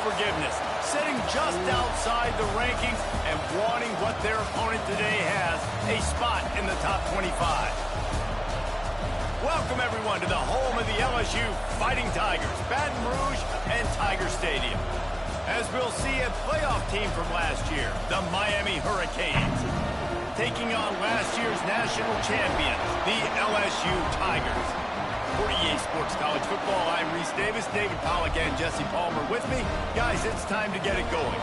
forgiveness, sitting just outside the rankings and wanting what their opponent today has, a spot in the top 25. Welcome, everyone, to the home of the LSU Fighting Tigers, Baton Rouge and Tiger Stadium. As we'll see, a playoff team from last year, the Miami Hurricanes, taking on last year's national champions, the LSU Tigers. For EA Sports College Football, I'm Reese Davis, David Pollack, and Jesse Palmer with me. Guys, it's time to get it going.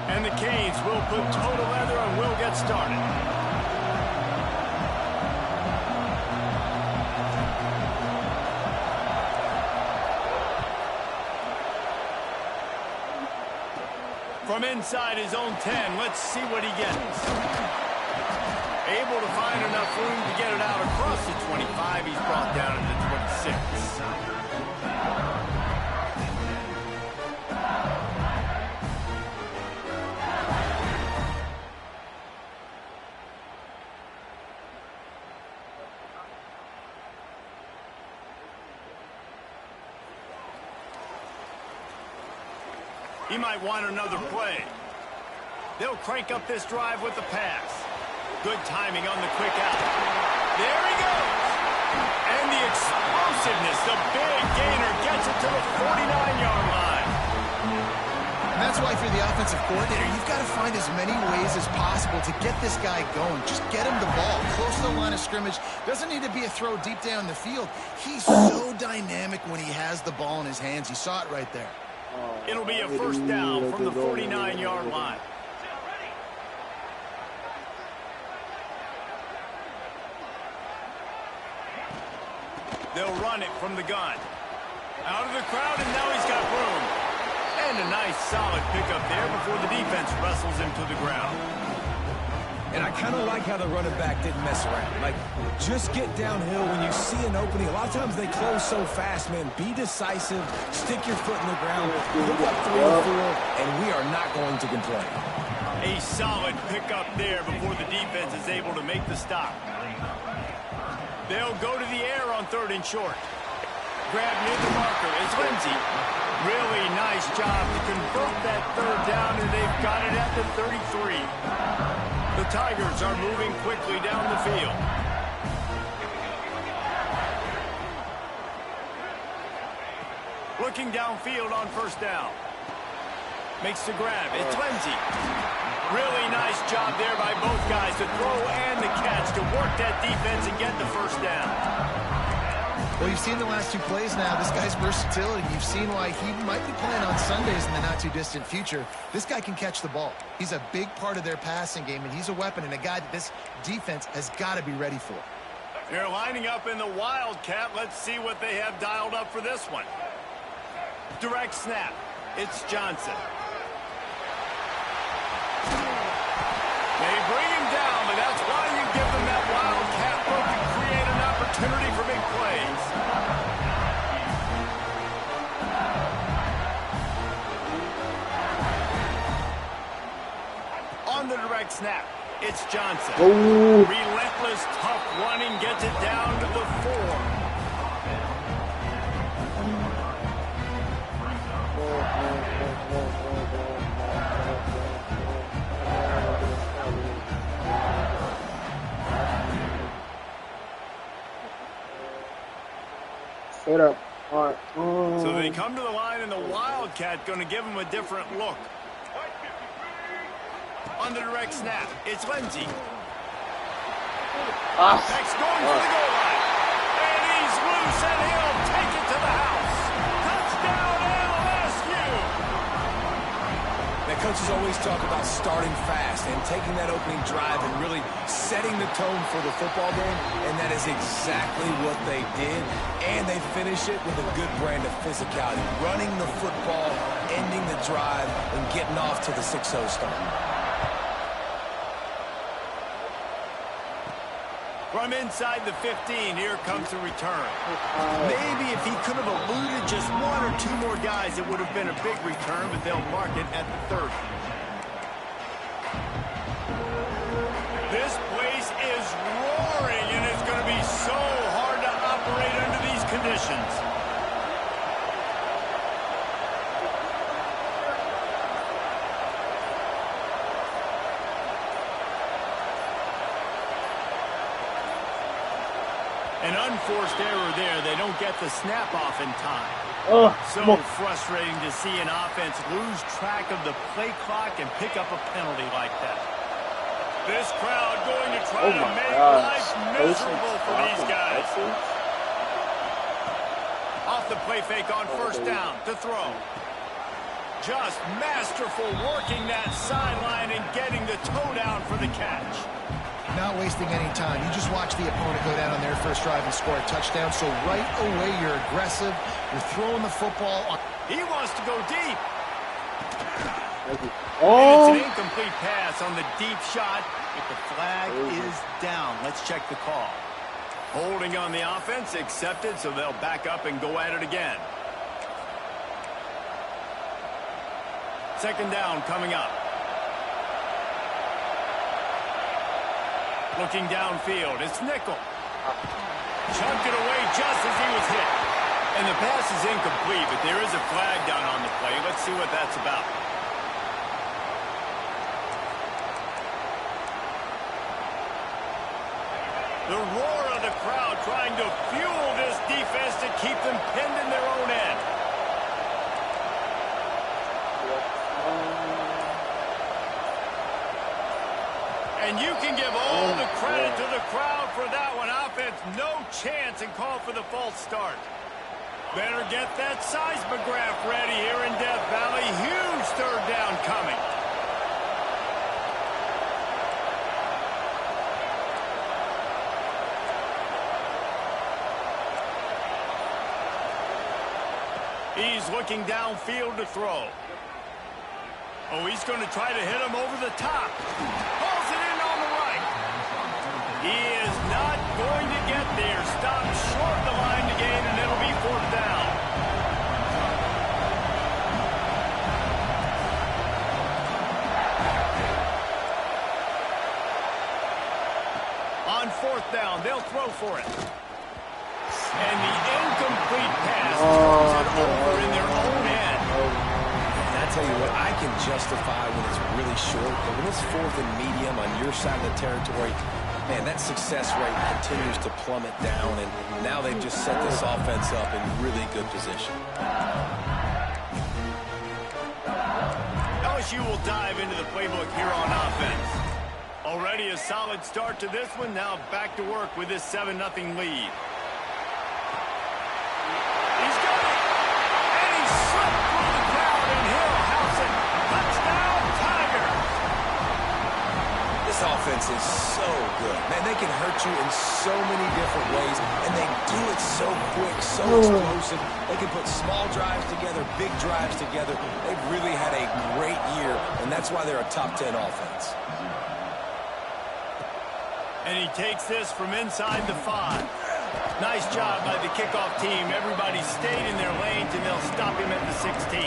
And the Canes will put total leather and we'll get started. From inside his own 10, let's see what he gets. Able to find enough room to get it out across the 25. He's brought down to the 26. He might want another play. They'll crank up this drive with the pass. Good timing on the quick out. There he goes. And the explosiveness, the big gainer gets it to the 49-yard line. And that's why if you're the offensive coordinator, you've got to find as many ways as possible to get this guy going. Just get him the ball close to the line of scrimmage. Doesn't need to be a throw deep down the field. He's so dynamic when he has the ball in his hands. You saw it right there. It'll be a first down from the 49-yard line. They'll run it from the gun. Out of the crowd, and now he's got room. And a nice solid pickup there before the defense wrestles him to the ground. And I kind of like how the running back didn't mess around. Like, just get downhill when you see an opening. A lot of times they close so fast, man. Be decisive. Stick your foot in the ground. Look up 3 or 4, and we are not going to complain. A solid pickup there before the defense is able to make the stop. They'll go to the air on 3rd and short. Grab near the marker is Lindsey. Really nice job to convert that 3rd down, and they've got it at the 33. The Tigers are moving quickly down the field. Looking downfield on 1st down. Makes the grab. It's Lindsey. Really nice job there by both guys to throw and the catch to work that defense and get the 1st down. Well, you've seen the last 2 plays now. This guy's versatility. You've seen why he might be playing on Sundays in the not-too-distant future. This guy can catch the ball. He's a big part of their passing game, and he's a weapon and a guy that this defense has got to be ready for. They're lining up in the Wildcat. Let's see what they have dialed up for this one. Direct snap. It's Johnson. They bring him down, but that's why you give them that Wildcat look to create an opportunity for big plays. On the direct snap, it's Johnson. Ooh. Relentless, tough running gets it down to the 4. Set up. All right. So they come to the line, and the Wildcat going to give them a different look. On the direct snap, it's Lindsey. Next going for the goal line. And he's loose, and he'll take it to the house. Touchdown, LSU! Now, coaches always talk about starting fast and taking that opening drive and really setting the tone for the football game, and that is exactly what they did. And they finish it with a good brand of physicality, running the football ending the drive and getting off to the 6-0 start. From inside the 15, here comes the return. Maybe if he could have eluded just one or two more guys, it would have been a big return, but they'll mark it at the 30. This place is roaring, and it's going to be so hard to operate under these conditions. An unforced error there. They don't get the snap off in time. So frustrating to see an offense lose track of the play clock and pick up a penalty like that. This crowd going to try to make life miserable for these guys. Off the play fake on first down to throw. Just masterful working that sideline and getting the toe down for the catch. Not wasting any time. You just watch the opponent go down on their first drive and score a touchdown. So right away, you're aggressive. You're throwing the football. He wants to go deep. Oh. And it's an incomplete pass on the deep shot, but the flag is down. Let's check the call. Holding on the offense, accepted, so they'll back up and go at it again. Second down coming up. Looking downfield, it's nickel. Chunked it away just as he was hit. And the pass is incomplete, but there is a flag down on the play. Let's see what that's about. The roar of the crowd trying to fuel this defense to keep them pinned in their own end. And you can give all the credit to the crowd for that one. Offense, no chance, and call for the false start. Better get that seismograph ready here in Death Valley. Huge third down coming. He's looking downfield to throw. Oh, he's going to try to hit him over the top. Pulls it in on the right. He is not going to get there. Stopped short of the line to gain, and it'll be fourth down. On fourth down, they'll throw for it. And the incomplete pass throws it over in their own end. I tell you what, I can justify when it's really short, but when it's fourth and medium on your side of the territory, man, that success rate continues to plummet down, and now they've just set this offense up in really good position. LSU will dive into the playbook here on offense. Already a solid start to this one, now back to work with this 7-0 lead. Offense is so good. Man, they can hurt you in so many different ways, and they do it so quick, so explosive. They can put small drives together, big drives together. They've really had a great year, and that's why they're a top 10 offense. And he takes this from inside the 5. Nice job by the kickoff team. Everybody stayed in their lanes, and they'll stop him at the 16.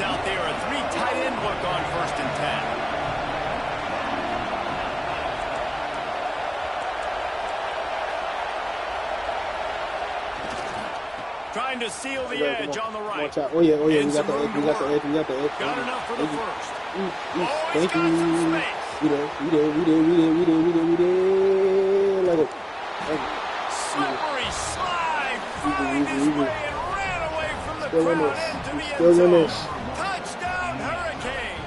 Out there, a 3 tight end look on first and 10. Trying to seal the edge on the right. Watch out. Oh yeah, we got the edge, we got the edge, we got the edge. Got enough for the first. Thank you. We there. Like slippery slide, find his way and ran away from the crowd into the end zone. Touchdown, Hurricanes!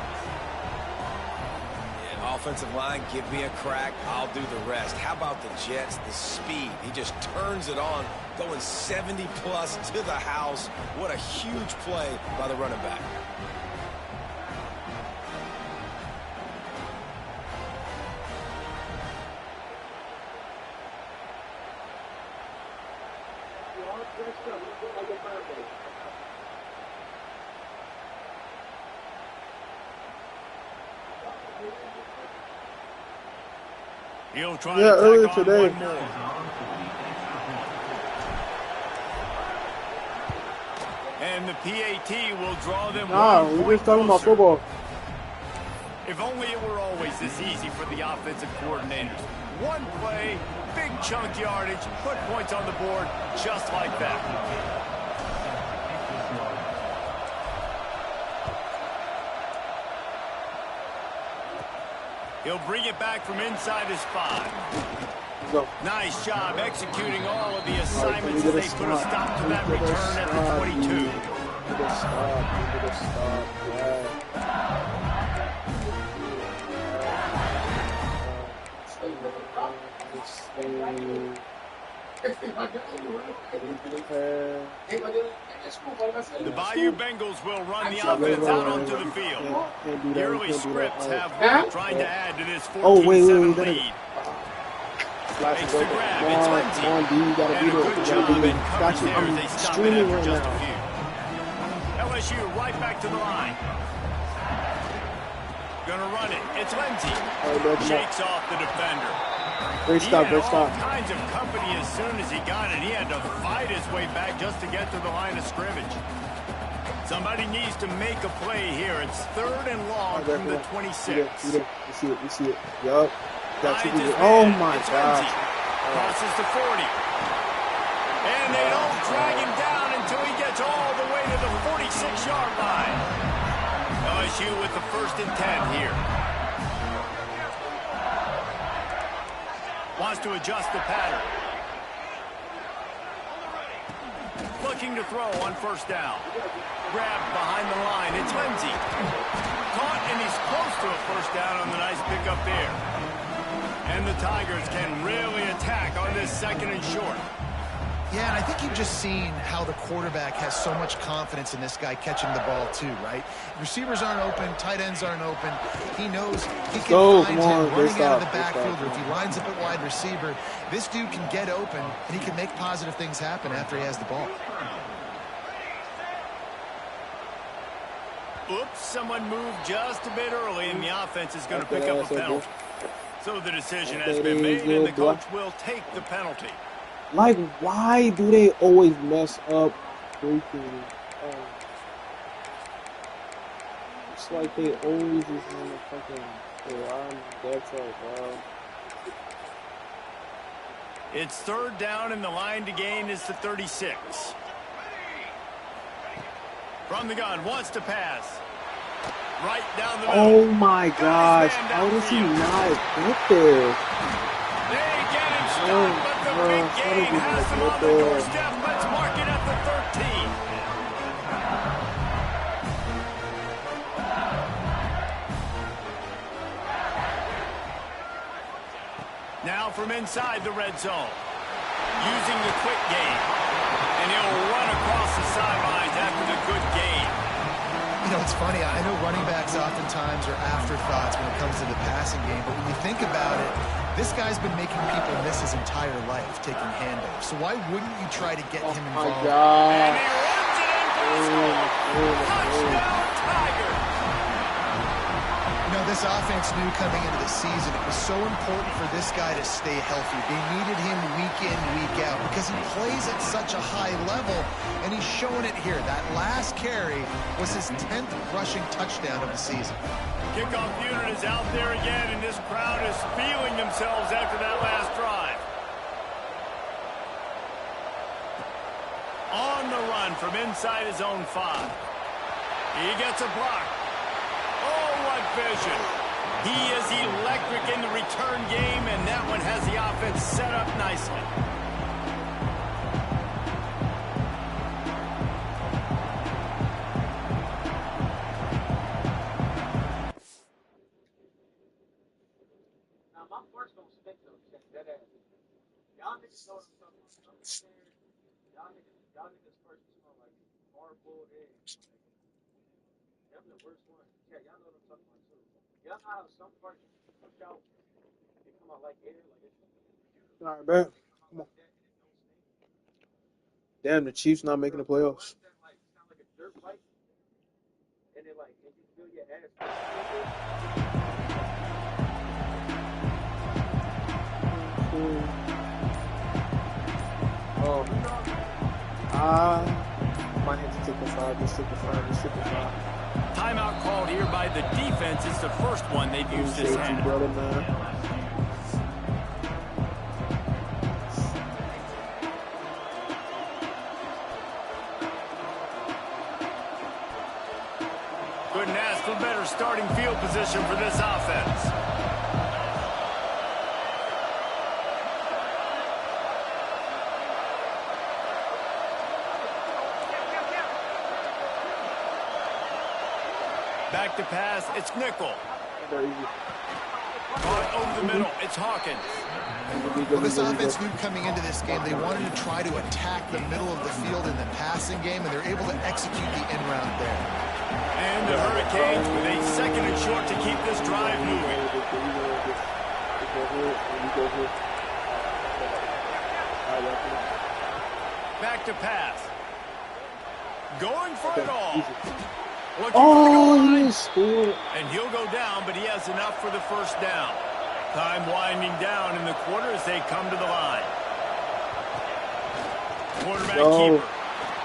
Yeah, offensive line, give me a crack, I'll do the rest. How about the Jets, the speed? He just turns it on, going 70-plus to the house. What a huge play by the running back. He'll try to earlier tack on today. one more. And the PAT will draw them Nah, 1 we point just talking about closer. football. If only it were always this easy for the offensive coordinators. One play, big chunk yardage, put points on the board just like that. He'll bring it back from inside his 5. Go. Nice job executing all of the assignments Right, as they put a stop to that return at the 22. Need to stop. The Bayou Bengals will run the offense out onto the field. The early scripts have one trying to add to this 14-7 lead. Makes the grab, it's Lindsay. And a good job in coverage there as they stop it after just a few. LSU right back to the line. Gonna run it, it's Lindsay. Shakes off the defender. Great stop, great stop. All kinds of company as soon as he got it. He had to fight his way back just to get to the line of scrimmage. Somebody needs to make a play here. It's 3rd and long from the 26. You see it. Yup. Oh my gosh. Crosses to 40. And they don't drag him down until he gets all the way to the 46-yard line. LSU with the 1st and 10 here. Wants to adjust the pattern. Looking to throw on 1st down. Grabbed behind the line. It's Lindsay. Caught, and he's close to a 1st down on the nice pickup there. And the Tigers can really attack on this 2nd and short. Yeah, and I think you've just seen how the quarterback has so much confidence in this guy catching the ball too, right? Receivers aren't open, tight ends aren't open. He knows he can find him running out of the backfield, or if he lines up at wide receiver, this dude can get open, and he can make positive things happen after he has the ball. Oops, someone moved just a bit early, and the offense is going to pick up a penalty. So the decision has been made, and the coach will take the penalty. Like, why do they always mess up freaking? It's like they always just want to fucking around. That's like, wow. It's 3rd down, and the line to gain is the 36. From the gun, wants to pass. Right down the middle. Oh my gosh, how does he not get there? They get him stopped, but the big game has him on the doorstep. Let's mark it at the 13. Now from inside the red zone. Using the quick game. And he'll run across the sidelines after the good game. You know, it's funny. I know running backs oftentimes are afterthoughts when it comes to the passing game, but when you think about it, this guy's been making people miss his entire life taking handoffs. So why wouldn't you try to get him involved? And he runs it in for the score. Touchdown, Tigers. You know, this offense knew coming into the season it was so important for this guy to stay healthy. They needed him week in, week out because he plays at such a high level, and he's showing it here. That last carry was his 10th rushing touchdown of the season. Kickoff unit is out there again, and this crowd is feeling themselves after that last drive. On the run from inside his own 5. He gets a block. Oh, what vision. He is electric in the return game, and that one has the offense set up nicely. Now, my first don't stick though, that ass. Y'all niggas know what I'm talking about. Y'all niggas first smell like hard-boiled eggs. Them the worst ones. Yeah, y'all know what I'm talking about too. Y'all know how some parts push out, they come out like air, like it's All right, man. Come on. Damn, the Chiefs not making the playoffs. that like sound like a dirt bike, and it like, and you feel your ass. took the 5, just took the 5, just took the 5. Timeout called here by the defense. It's the first one they've used this half. Brother, man. Couldn't ask for better starting field position for this offense. Back to pass, it's nickel. Caught over the middle, it's Hawkins. Well, this offense knew coming into this game they wanted to try to attack the middle of the field in the passing game, and they're able to execute the end round there. And the Hurricanes with a second and short to keep this drive moving. Back to pass. Going for it all. Oh, he scored. And he'll go down, but he has enough for the first down. Time winding down in the quarter as they come to the line. Quarterback keeper.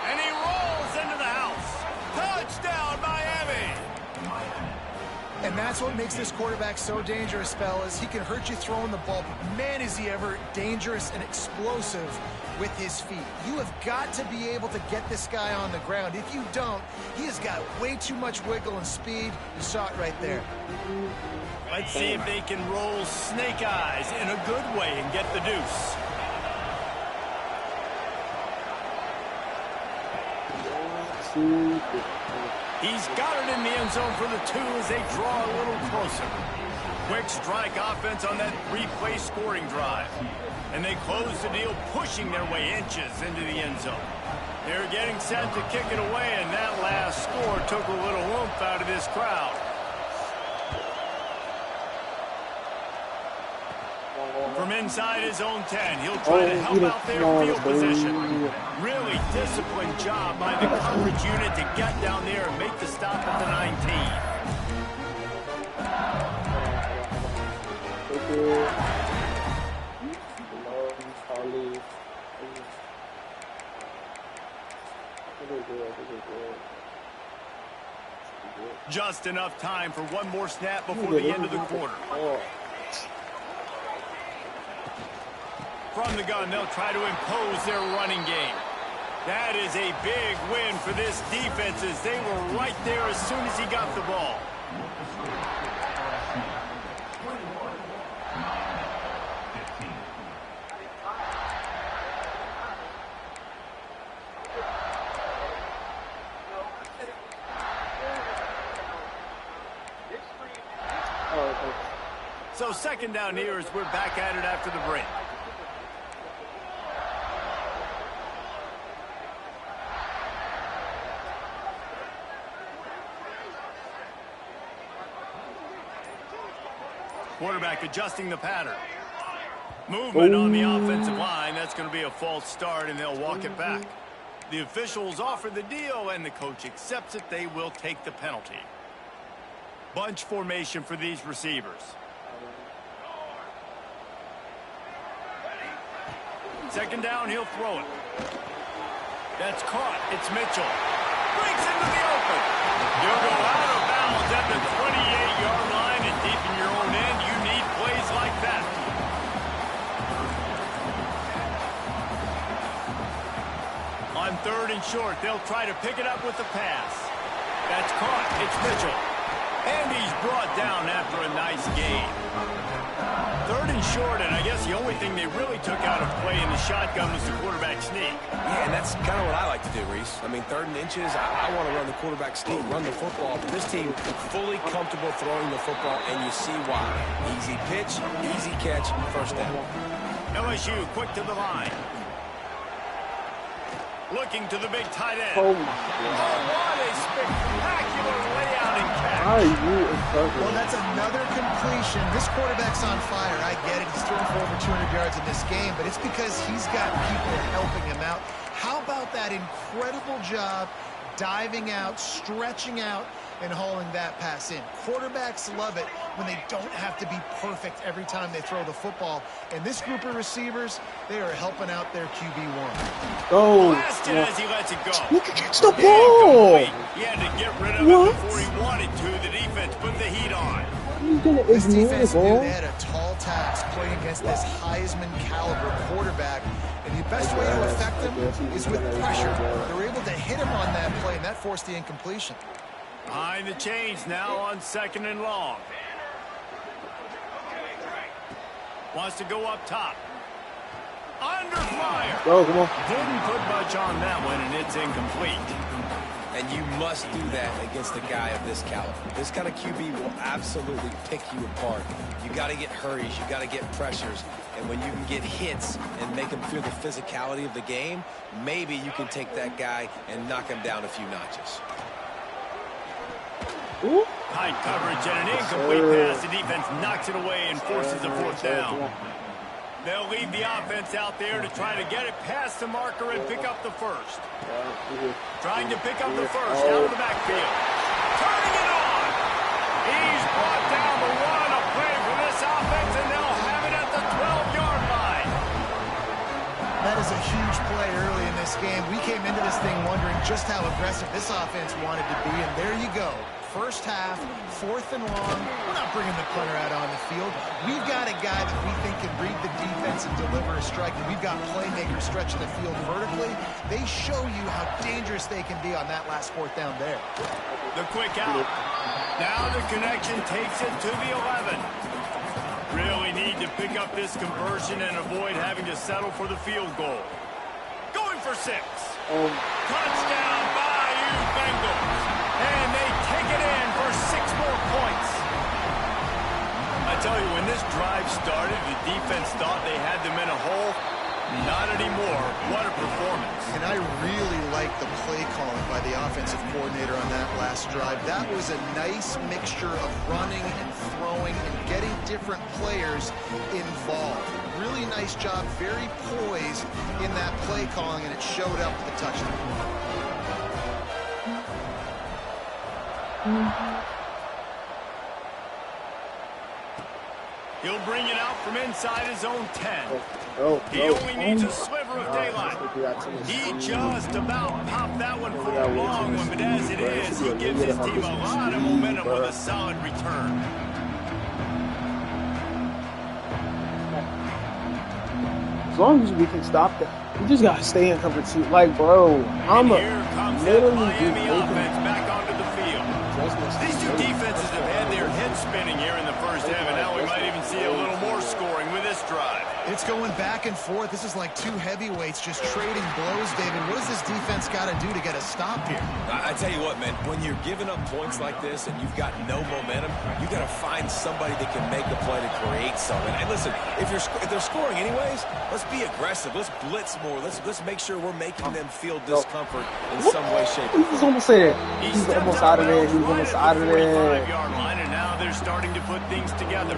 And he rolls into the house. Touchdown, Miami. And that's what makes this quarterback so dangerous, fellas. He can hurt you throwing the ball, but man, is he ever dangerous and explosive with his feet. You have got to be able to get this guy on the ground. If you don't, he has got way too much wiggle and speed. You saw it right there. Let's see if they can roll snake eyes in a good way and get the deuce. He's got it in the end zone for the 2 as they draw a little closer. Quick strike offense on that 3-play scoring drive. And they close the deal, pushing their way inches into the end zone. They're getting set to kick it away, and that last score took a little oomph out of this crowd. From inside his own 10, he'll try to help out their field position. Really disciplined job by the coverage unit to get down there and make the stop at the 19. Just enough time for one more snap before the end of the quarter. From the gun, they'll try to impose their running game. That is a big win for this defense as they were right there as soon as he got the ball. So second down here as we're back at it after the break. Quarterback adjusting the pattern. Movement on the offensive line. That's going to be a false start, and they'll walk it back. The officials offer the deal, and the coach accepts it. They will take the penalty. Bunch formation for these receivers. Second down, he'll throw it. That's caught. It's Mitchell. Breaks into the open. He'll go out of bounds at the 28-yard line, and deep in your own end, you need plays like that. On third and short, they'll try to pick it up with the pass. That's caught. It's Mitchell. And he's brought down after a nice gain. Third and short, and I guess the only thing they really took out of play in the shotgun was the quarterback sneak. Yeah, and that's kind of what I like to do, Reese. I mean, third and inches, I want to run the quarterback sneak, run the football. But this team fully comfortable throwing the football, and you see why. Easy pitch, easy catch, first down. LSU quick to the line. Looking to the big tight end. Oh, my God. What a spectacular layout and catch. Well, that's another completion. This quarterback's on fire. I get it. He's thrown for over 200 yards in this game, but it's because he's got people helping him out. How about that incredible job diving out, stretching out, and hauling that pass in. Quarterbacks love it when they don't have to be perfect every time they throw the football. And this group of receivers, they are helping out their QB1. Oh, Blasted as he lets it go. you can catch the ball. He had to get rid of it before he wanted to. The defense put the heat on. He's gonna This ignore the defense knew ball. they had a tall task playing against this Heisman caliber quarterback, and the best way to affect him is with pressure. They were able to hit him on that play, and that forced the incompletion. Behind the chains now on 2nd and long. Wants to go up top. Under fire. Go, come on. Didn't put much on that one, and it's incomplete. And you must do that against a guy of this caliber. This kind of QB will absolutely pick you apart. You got to get hurries. You got to get pressures. And when you can get hits and make him feel the physicality of the game, maybe you can take that guy and knock him down a few notches. Ooh. Tight coverage and an incomplete pass. The defense knocks it away and forces a 4th down. They'll leave the offense out there to try to get it past the marker and pick up the first. Trying to pick up the first out of the backfield. Turning it on. He's brought down the run. A play for this offense, and they'll have it at the 12-yard line. That is a huge play early in this game. We came into this thing wondering just how aggressive this offense wanted to be, and there you go. First half, 4th and long. We're not bringing the punter out on the field. We've got a guy that we think can read the defense and deliver a strike, and we've got playmakers stretching the field vertically. They show you how dangerous they can be on that last 4th down there. The quick out. Now the connection takes it to the 11. Really need to pick up this conversion and avoid having to settle for the field goal. Going for 6. Touchdown, Bayou Bengals. And they take it in for 6 more points. I tell you, when this drive started, the defense thought they had them in a hole. Not anymore. What a performance. And I really like the play calling by the offensive coordinator on that last drive. That was a nice mixture of running and throwing and getting different players involved. Really nice job, very poised in that play calling, and it showed up with the touchdown. He'll bring it out from inside his own 10. He Oh, only needs a sliver of daylight. He just about popped that one for a long one, but as it is, he gives his team a lot of momentum with a solid return. As long as we can stop that, we just gotta stay in cover 2. Like, bro, I'm Here comes that Miami offense back onto the field. These two defenses have had their heads spinning here in the first half, and now we might even see a little more scoring with this drive. It's going back and forth. This is like two heavyweights just trading blows, David. What does this defense got to do to get a stop here? I tell you what, man, when you're giving up points like this and you've got no momentum, you got to find somebody that can make the play to create something. And listen, if they're scoring anyways, let's be aggressive. Let's blitz more. Let's make sure we're making them feel discomfort in some way, shape, or He was form. almost there. He's almost out of there. He's almost out of there. 45-yard line, and now they're starting to put things together.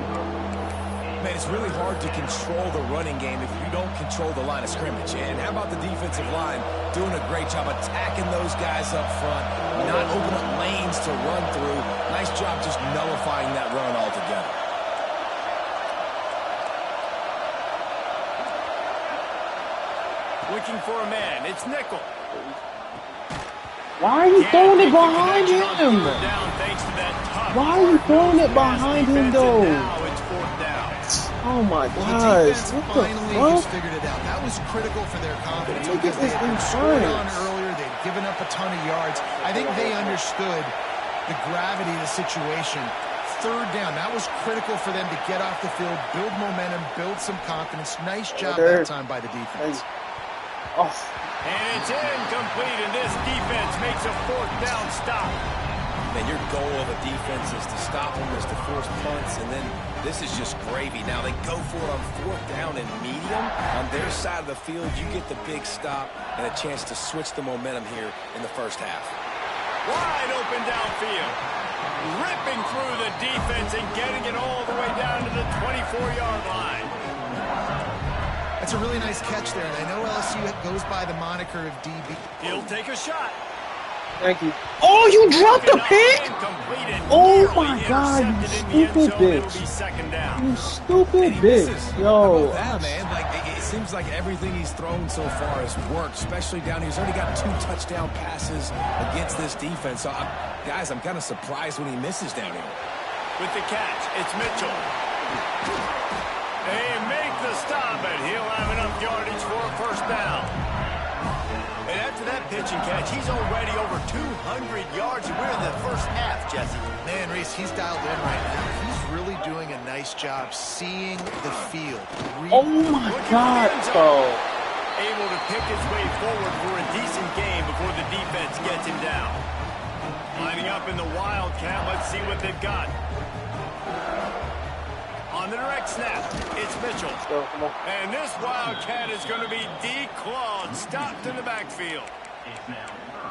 Man, it's really hard to control the running game if you don't control the line of scrimmage. And how about the defensive line doing a great job attacking those guys up front, not opening up lanes to run through. Nice job just nullifying that run altogether. Looking for a man. It's Nickel. Why are you throwing it behind him? Why are you throwing it behind him, though? Now it's 4th down. Oh my The gosh. defense What finally the just fuck? figured it out. That was critical for their confidence Look because at they this had been scored on insurance. earlier. They'd given up a ton of yards. I think they understood the gravity of the situation. 3rd down. That was critical for them to get off the field, build momentum, build some confidence. Nice job that time by the defense. Oh, And it's incomplete, and this defense makes a 4th down stop. Man, your goal of a defense is to stop them, is to force punts, and then this is just gravy. Now they go for it on 4th down and medium. On their side of the field, you get the big stop and a chance to switch the momentum here in the first half. Wide open downfield. Ripping through the defense and getting it all the way down to the 24-yard line. That's a really nice catch there, and I know LSU goes by the moniker of DB. He'll take a shot. Thank you. Oh, you dropped the pick? Oh my God, you stupid bitch. You stupid bitch. Yo. That, man. Like, it seems like everything he's thrown so far has worked, especially down here. He's already got 2 touchdown passes against this defense. So, guys, I'm kind of surprised when he misses down here. With the catch, it's Mitchell. They make the stop, and he'll have enough yardage for a first down. And after that pitch and catch, he's already over 200 yards, and we're in the first half, Jesse. Man, Reese, he's dialed in right now. He's really doing a nice job seeing the field. Oh, my God, bro. Able to pick his way forward for a decent game before the defense gets him down. Lining up in the Wildcat, let's see what they've got. On the direct snap, it's Mitchell. And this Wildcat is going to be declawed, stopped in the backfield.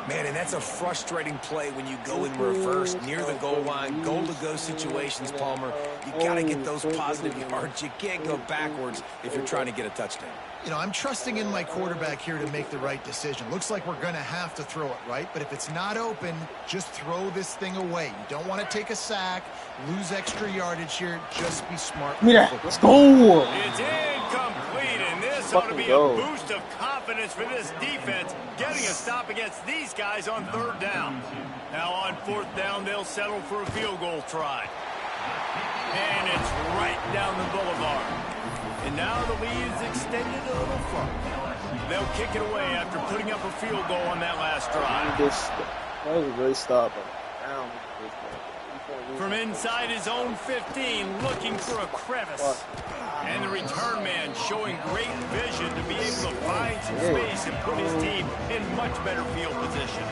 Man, and that's a frustrating play when you go in reverse near the goal line. Goal-to-go situations, Palmer. You got to get those positive yards. You can't go backwards if you're trying to get a touchdown. You know, I'm trusting in my quarterback here to make the right decision. Looks like we're going to have to throw it, right? But if it's not open, just throw this thing away. You don't want to take a sack, lose extra yardage here. Just be smart. Yeah, let's go. It's incomplete, and this ought to be a boost of confidence for this defense, getting a stop against these guys on 3rd down. Now on 4th down, they'll settle for a field goal try. And it's right down the boulevard. And now the lead is extended a little further. They'll kick it away after putting up a field goal on that last drive. That was a great stop. From inside his own 15, looking for a crevice. And the return man showing great vision to be able to find some space and put his team in much better field position.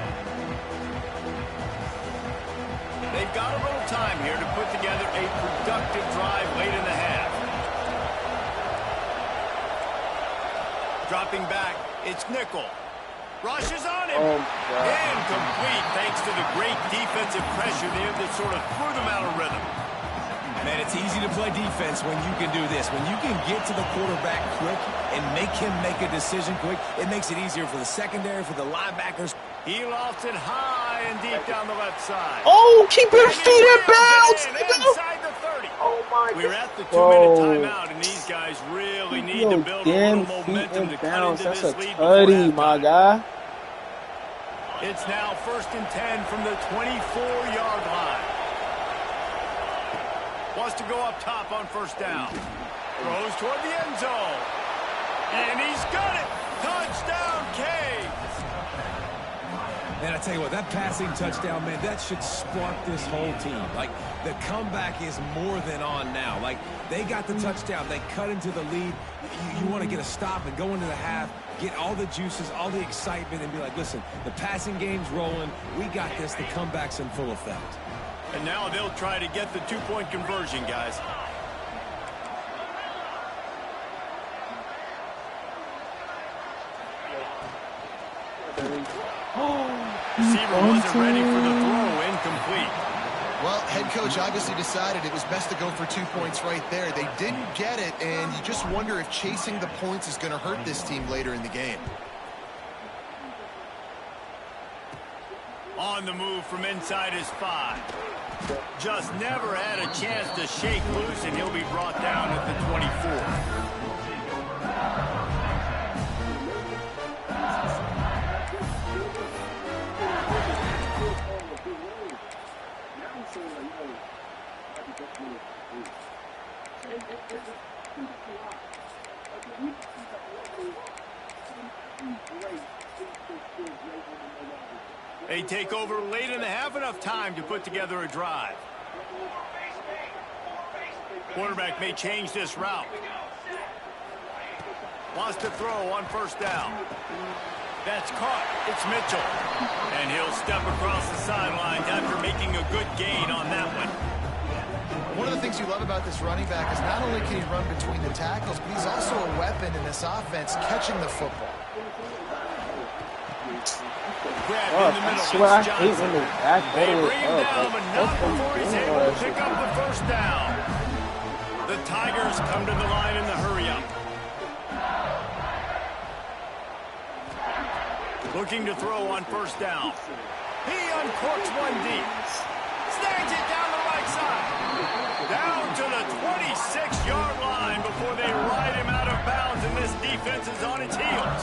They've got a little time here to put together a productive drive late in the half. Dropping back, it's Nickel. Rushes on him. Incomplete thanks to the great defensive pressure there that sort of threw them out of rhythm. Man, it's easy to play defense when you can do this. When you can get to the quarterback quick and make him make a decision quick, it makes it easier for the secondary, for the linebackers. He lost it high and deep down the left side. Oh, keep your feet in bounds. Inside the 30. Oh, my God. We're at the 2-minute timeout, and these guys really need to build a little momentum to cut into this lead before halftime. My guy. It's now 1st and 10 from the 24-yard line. Wants to go up top on 1st down. Throws toward the end zone. And he's got it. Touchdown, Caves. Man, I tell you what, that passing touchdown, man, that should spark this whole team. Like, the comeback is more than on now. Like, they got the touchdown. They cut into the lead. You want to get a stop and go into the half, get all the juices, all the excitement, and be like, listen, the passing game's rolling. We got this. The comeback's in full effect. And now they'll try to get the 2-point conversion, guys. Receiver wasn't ready for the throw, incomplete. Well, head coach obviously decided it was best to go for 2 points right there. They didn't get it, and you just wonder if chasing the points is going to hurt this team later in the game. On the move from inside his 5. Just never had a chance to shake loose, and he'll be brought down at the 24. They take over late in the half, enough time to put together a drive. Quarterback may change this route. Wants to throw on 1st down. That's caught. It's Mitchell. And he'll step across the sidelines after making a good gain on that one. One of the things you love about this running back is not only can he run between the tackles, but he's also a weapon in this offense catching the football. I swear I hate when they back all the way up. But not before he's able to pick up the 1st down. The Tigers come to the line in the hurry-up. Looking to throw on 1st down. He uncorks one deep. Snags it down the right side. Down to the 26-yard line before they ride him out of bounds, and this defense is on its heels.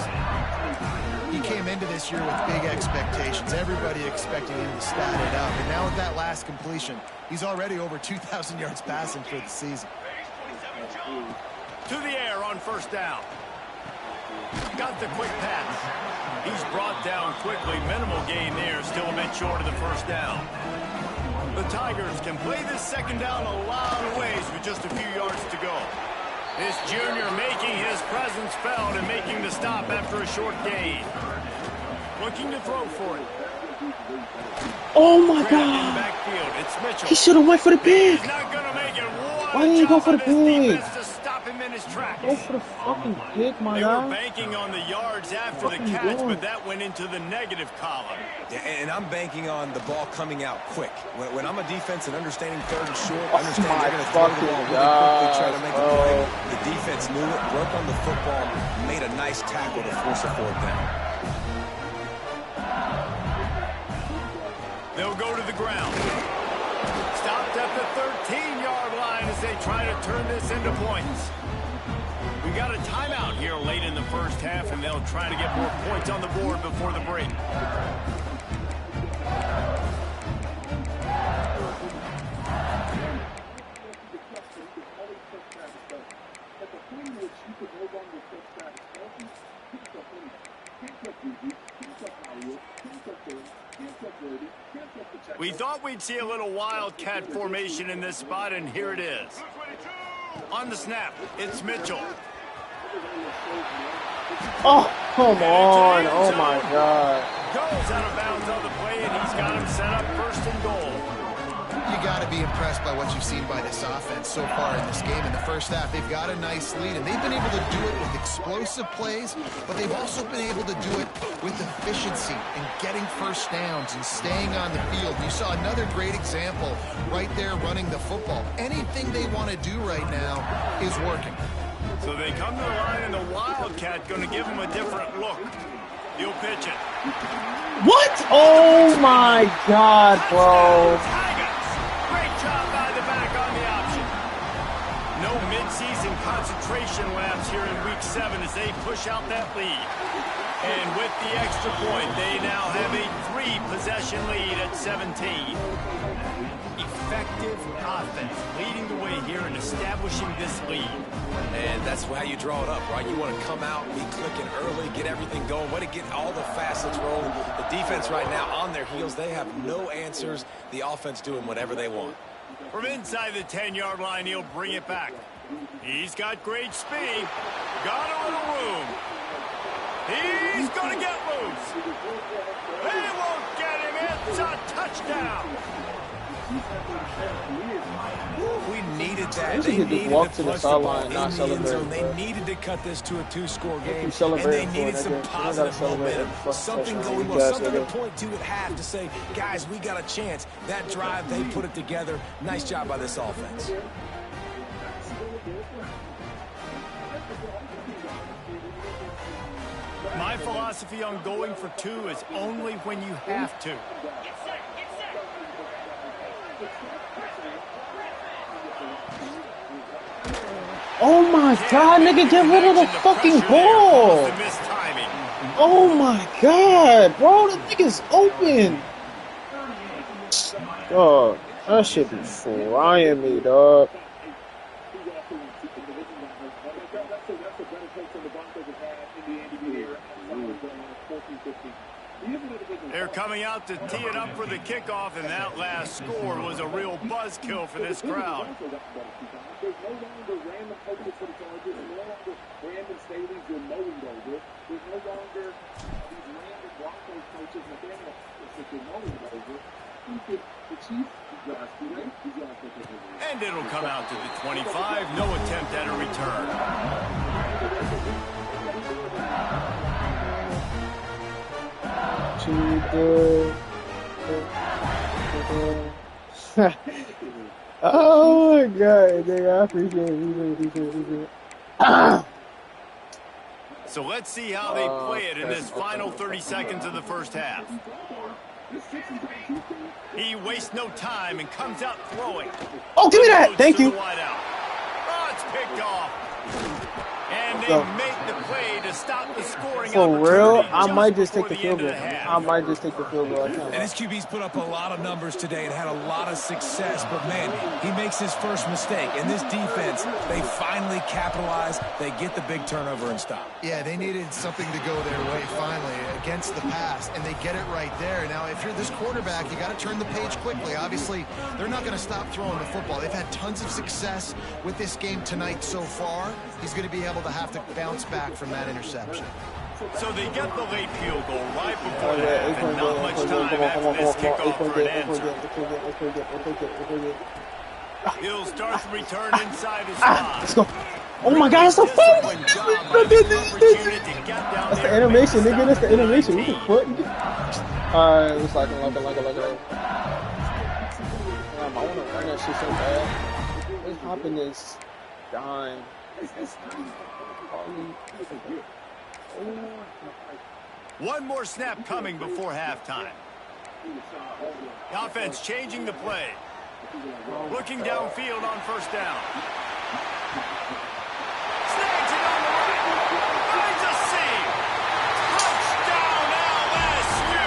He came into this year with big expectations. Everybody expecting him to stat it up. And now with that last completion, he's already over 2,000 yards passing for the season. To the air on first down. Got the quick pass. He's brought down quickly. Minimal gain there. Still a bit short of the first down. The Tigers can play this second down a lot of ways with just a few yards to go. This junior making his presence felt and making the stop after a short gain. Looking to throw for it. Oh my God! It's Mitchell. He should have went for the pick. He's not gonna make it. Why didn't he go for the pick? To stop him in his tracks. Go for the fucking pick, my They were guy. banking on the yards after the catch, but that went into the negative column. Yeah, and I'm banking on the ball coming out quick. When I'm a defense and understanding third and short, Oh understanding my they're going to throw the ball really quickly, try to make a bro. play. The defense knew it, broke on the football, made a nice tackle to force a fourth down. They'll go to the ground. Stopped at the 13-yard line as they try to turn this into points. We got a timeout here late in the first half, and they'll try to get more points on the board before the break. We thought we'd see a little wildcat formation in this spot, and here it is. On the snap, it's Mitchell. Oh, come on. Oh, my God. Goes out of bounds on the play, and he's got him set up first and goal. You got to be impressed by what you've seen by this offense so far in this game. In the first half, they've got a nice lead, and they've been able to do it with explosive plays, but they've also been able to do it with efficiency and getting first downs and staying on the field. You saw another great example right there running the football. Anything they want to do right now is working. So they come to the line, and the Wildcat going to give them a different look. He'll pitch it. What? Oh, my God, bro. Great job by the back on the option. No midseason concentration laps here in Week 7 as they push out that lead. And with the extra point, they now have a 3-possession lead at 17. Effective offense leading the way here and establishing this lead. And that's how you draw it up, right? You want to come out, be clicking early, get everything going, want to get all the facets rolling. The defense right now on their heels, they have no answers. The offense doing whatever they want. From inside the 10-yard line, he'll bring it back. He's got great speed. Got a little room. He's going to get loose. They won't get him. It's a touchdown. We needed that. They They should needed just walk to to the punch the ball sideline and not in the end celebrate. zone. They needed to cut this to a 2-score game, and celebrating they for needed it, some nigga. You gotta positive celebrate momentum, every fucking something touchdown. going You well, guys, something to nigga. point to at half to say, guys, we got a chance. That drive, they put it together. Nice job by this offense. My philosophy on going for 2 is only when you have to. Oh, my God, nigga, get rid of the fucking ball. Oh, my God, bro, the nigga's open. Dog, that shit be frying me, dog. They're coming out to tee it up for the kickoff, and that last score was a real buzzkill for this crowd. There's no longer random coaches for the Chargers. There's no longer Brandon Staley's or mowing over. There's no longer these random Broncos coaches that they're mowing over. The Chiefs, and it'll come out to the 25. No attempt at a return. Oh my God, nigga, I appreciate it. So let's see how they play it in this final 30 seconds of the first half. He wastes no time and comes out throwing. Oh, give me that. Thank you. Oh, it's picked off. And they make the play to stop the scoring. For real, I might just take the field goal. I might just take the field goal. And his QB's put up a lot of numbers today and had a lot of success. But, man, he makes his first mistake. And this defense, they finally capitalize. They get the big turnover and stop. Yeah, they needed something to go their way finally against the pass, and they get it right there. Now, if you're this quarterback, you got to turn the page quickly. Obviously, they're not going to stop throwing the football. They've had tons of success with this game tonight so far. He's going to be able to have to bounce back from that interception. So they get the late field goal right before that, and not much time after this kickoff for an answer. He'll start to return inside his spot. Let's go. Oh my God, that's a fun. That's the animation, nigga. That's the animation. We can put. Alright, it's like it. I want to run that shit so bad. What's hopping this dime? One more snap coming before halftime. The offense changing the play. Looking downfield on first down. Snags it on the right. Finds a seam. Touchdown LSU.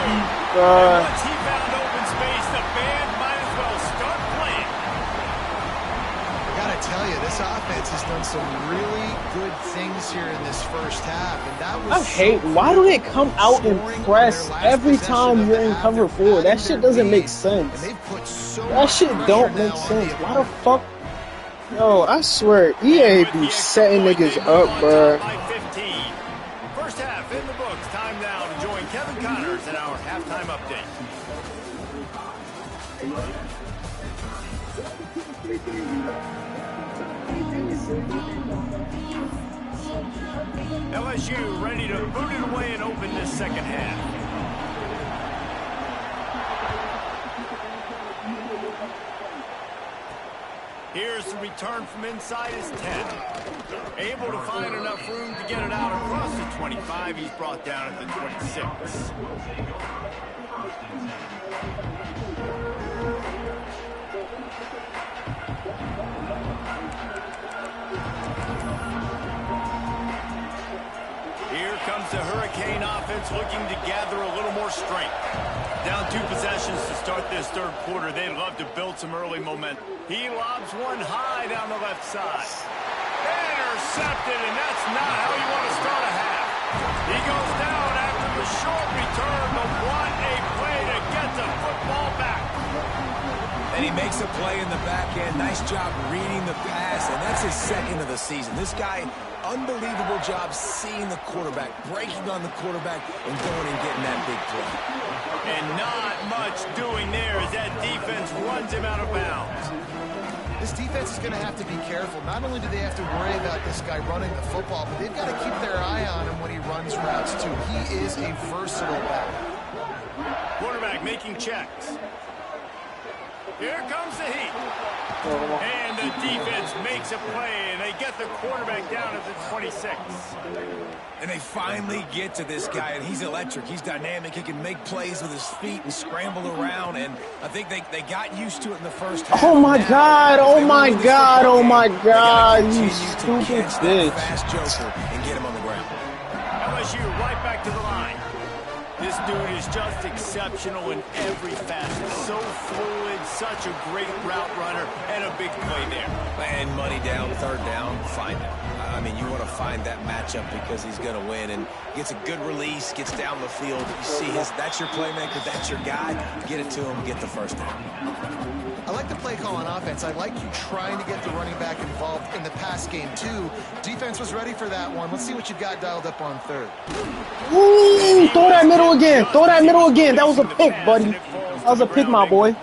Once he found open space, the band might as well start playing. Gotta tell you, this offense has done some really good things here in this first half, and that was. I hate. Why do they come out and press every time you're in cover 4? That shit doesn't make sense. That shit don't make sense. Why the fuck? Yo, I swear, EA be setting niggas up, bruh. First half in the books. Time now to join Kevin Connors in our halftime update. LSU ready to boot it away and open this second half. Here's the return from inside his 10. Able to find enough room to get it out across the 25. He's brought down at the 26. Here comes the Hurricane offense looking to gather a little more strength. Down 2 possessions to start this third quarter. They'd love to build some early momentum. He lobs one high down the left side. Intercepted, and that's not how you want to start a half. He goes down after the short return, but what a play to get the football back. And he makes a play in the back end. Nice job reading the pass, and that's his second of the season. This guy, unbelievable job seeing the quarterback, breaking on the quarterback, and going and getting that big play. And not much doing there as that defense runs him out of bounds. This defense is going to have to be careful. Not only do they have to worry about this guy running the football, but they've got to keep their eye on him when he runs routes, too. He is a versatile back. Quarterback making checks. Here comes the heat. And the defense makes a play, and they get the quarterback down at the 26. And they finally get to this guy, and he's electric. He's dynamic. He can make plays with his feet and scramble around, and I think they got used to it in the first half. Oh, my God. Oh, my God. Oh, my God. You stupid bitch. Fast joker and get him on the ground. LSU right back to the line. This dude is just exceptional in every facet. So fluid, such a great route runner, and a big play there. And money down, third down, find him. I mean, you want to find that matchup because he's going to win, and gets a good release, gets down the field. You see that's your playmaker, that's your guy. Get it to him, get the first down. I like the play call on offense. I like you trying to get the running back involved in the pass game, too. Defense was ready for that one. Let's see what you've got dialed up on third. Ooh, throw that middle again. Throw that middle again. That was a pick, buddy. That was a pick, my boy.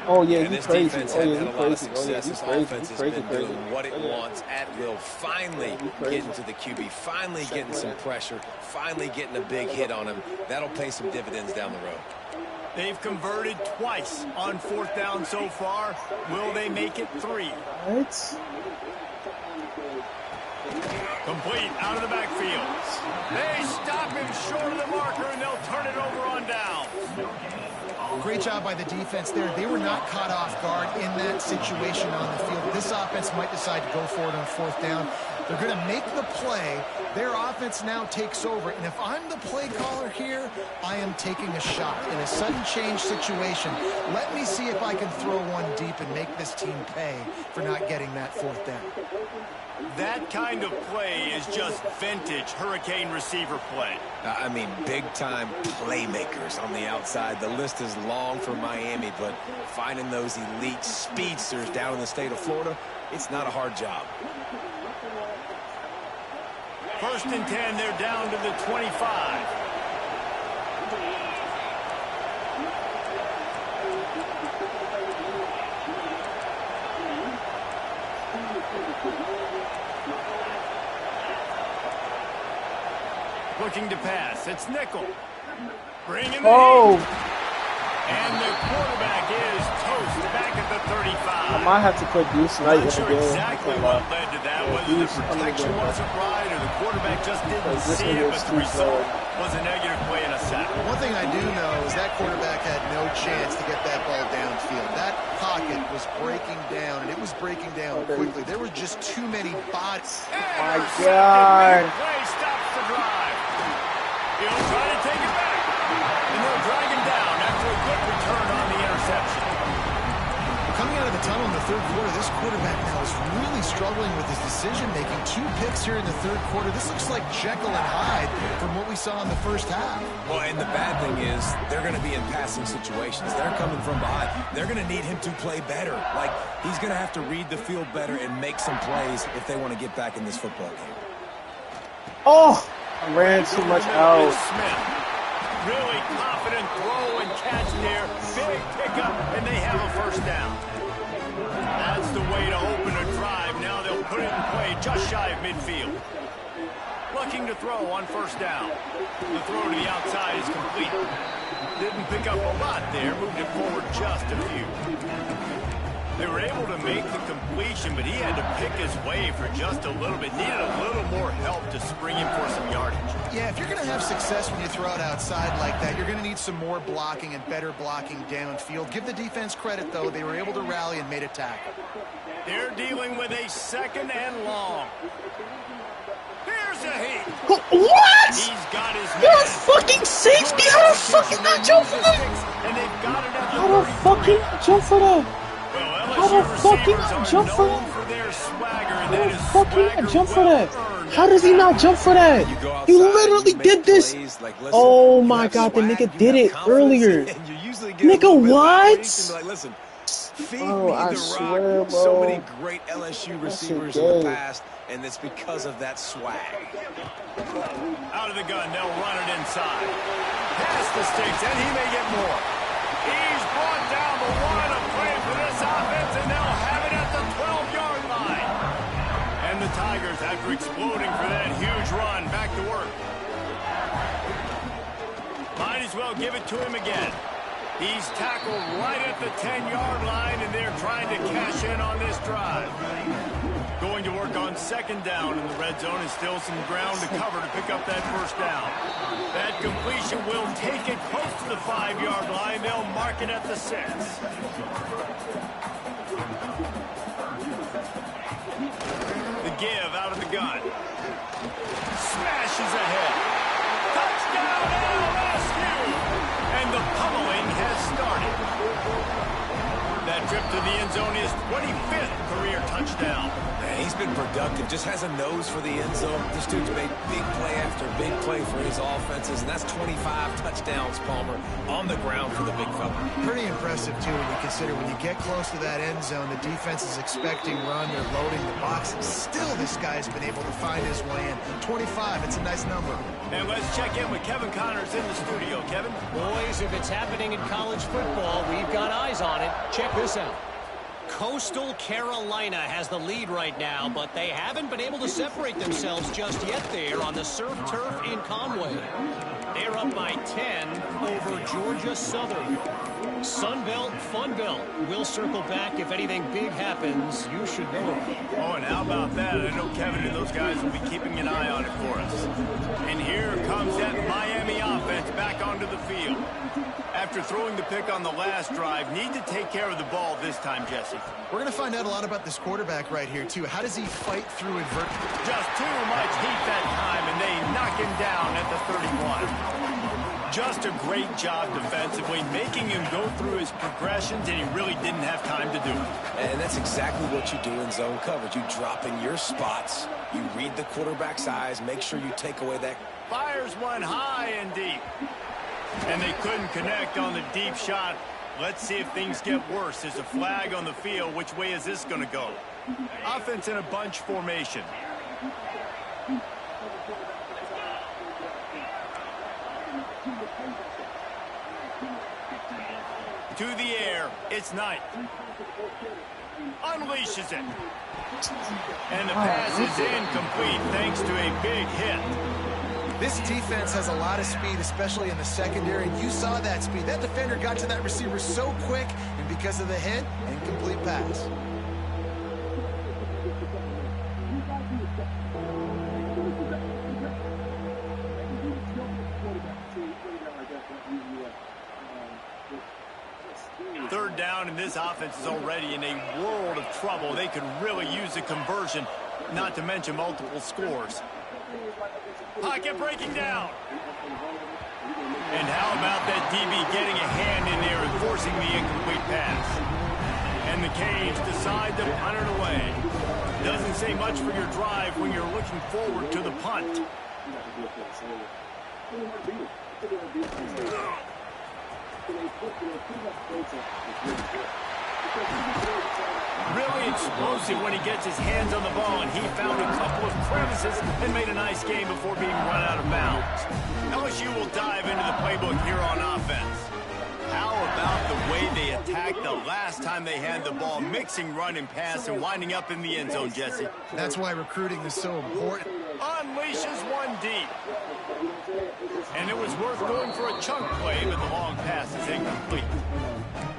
Oh, yeah, he's crazy. Oh, yeah, he's crazy. Oh, yeah, he's crazy. He's crazy. Doing what it wants at will. Finally getting to the QB. Finally getting some pressure. Finally getting a big hit on him. That'll pay some dividends down the road. They've converted twice on fourth down so far. Will they make it 3? What? Complete out of the backfield. They stop him short of the marker, and they'll turn it over on down. great job by the defense there. They were not caught off guard in that situation on the field. This offense might decide to go for it on 4th down. They're going to make the play. Their offense now takes over. And if I'm the play caller here, I am taking a shot. In a sudden change situation, let me see if I can throw one deep and make this team pay for not getting that 4th down. That kind of play is just vintage Hurricane receiver play. I mean, big-time playmakers on the outside. The list is long for Miami, but finding those elite speedsters down in the state of Florida, it's not a hard job. 1st and 10, they're down to the 25. Looking to pass. It's nickel. Bringing the heat. And the quarterback is toast back at the 35. I might have to put Deuce Knight in Not sure the game. exactly what led to that, whether the protection wasn't right or the quarterback just didn't see it, but the result was a negative play and a sack. One thing I do know is that quarterback had no chance to get that ball downfield. That pocket was breaking down, and it was breaking down quickly. There were just too many bodies. My God. Play stops the drive. He'll try to take it back, and they'll drag him down after a good return on the interception. Coming out of the tunnel in the 3rd quarter, this quarterback now is really struggling with his decision-making. 2 picks here in the 3rd quarter. This looks like Jekyll and Hyde from what we saw in the 1st half. Well, and the bad thing is they're going to be in passing situations. They're coming from behind. They're going to need him to play better. Like, he's going to have to read the field better and make some plays if they want to get back in this football game. Oh, I ran too much out. Smith. Really confident throw and catch there. Big pickup, and they have a 1st down. That's the way to open a drive. Now they'll put it in play just shy of midfield. Looking to throw on 1st down. The throw to the outside is complete. Didn't pick up a lot there. Moved it forward just a few. They were able to make the completion, but he had to pick his way for just a little bit. Needed a little more help to spring him for some yardage. Yeah, if you're going to have success when you throw it outside like that, you're going to need some more blocking and better blocking downfield. Give the defense credit, though. They were able to rally and made a tackle. They're dealing with a 2nd and long. Here's a heat. What? He's got his You're a man. fucking safety. How the fuck is not jump for that? And they've got it at the How the fuck you not jump for that? How the fuck you not jump for that? How the fuck you not jump for that? How does he not jump for that? He literally did this. Oh my God, the nigga did it earlier. Nigga, what? Bro, I swear, bro. So many great LSU receivers in the past, and it's because of that swag. Out of the gun, they'll run it inside. Pass the sticks, and he may get more. He's brought down the line of play for this offense, and they'll have it at the 12-yard line. And the Tigers, after exploding for that huge run, back to work. Might as well give it to him again. He's tackled right at the 10-yard line, and they're trying to cash in on this drive. Going to work on 2nd down in the red zone, and still some ground to cover to pick up that 1st down. That completion will take it close to the 5-yard line. They'll mark it at the 6. The give out of the gun. Smashes ahead. Touchdown LSU! And the pummeling has started. That trip to the end zone is 25th career touchdown. Man, he's been productive, just has a nose for the end zone. This dude's made big play after big play for his offenses, and that's 25 touchdowns, Palmer, on the ground for the big fella. Pretty impressive, too, when you consider when you get close to that end zone, the defense is expecting run, they're loading the box, and still this guy's been able to find his way in. 25, it's a nice number. And let's check in with Kevin Connors in the studio. Kevin? Boys, if it's happening in college football, we've got eyes on it. Check this out. Coastal Carolina has the lead right now, but they haven't been able to separate themselves just yet there on the surf turf in Conway. They're up by 10 over Georgia Southern. Sunbelt, Funbelt. We'll circle back if anything big happens. You should know. Oh, and how about that? I know Kevin and those guys will be keeping an eye on it for us. And here comes that Miami offense back onto the field. After throwing the pick on the last drive, need to take care of the ball this time, Jesse. We're going to find out a lot about this quarterback right here, too. How does he fight through adversity? Just too much heat that time, and they knock him down at the 31. Just a great job defensively, making him go through his progressions, and he really didn't have time to do it. And that's exactly what you do in zone coverage. You drop in your spots, you read the quarterback's eyes, make sure you take away that. Fires one high and deep. And they couldn't connect on the deep shot. Let's see if things get worse. There's a flag on the field. Which way is this going to go? Offense in a bunch formation. To the air. It's Knight. Unleashes it. And the pass is incomplete thanks to a big hit. This defense has a lot of speed, especially in the secondary, and you saw that speed. That defender got to that receiver so quick, and because of the hit, incomplete pass. Third down, and this offense is already in a world of trouble. They could really use a conversion, not to mention multiple scores. Pocket breaking down. And how about that DB getting a hand in there and forcing the incomplete pass? And the Canes decide to punt it away. Doesn't say much for your drive when you're looking forward to the punt. Really explosive when he gets his hands on the ball, and he found a couple of crevices and made a nice game before being run out of bounds. LSU will dive into the playbook here on offense. How about the way they attacked the last time they had the ball, mixing run and pass and winding up in the end zone, Jesse? That's why recruiting is so important. Unleashes one deep. And it was worth going for a chunk play, but the long pass is incomplete.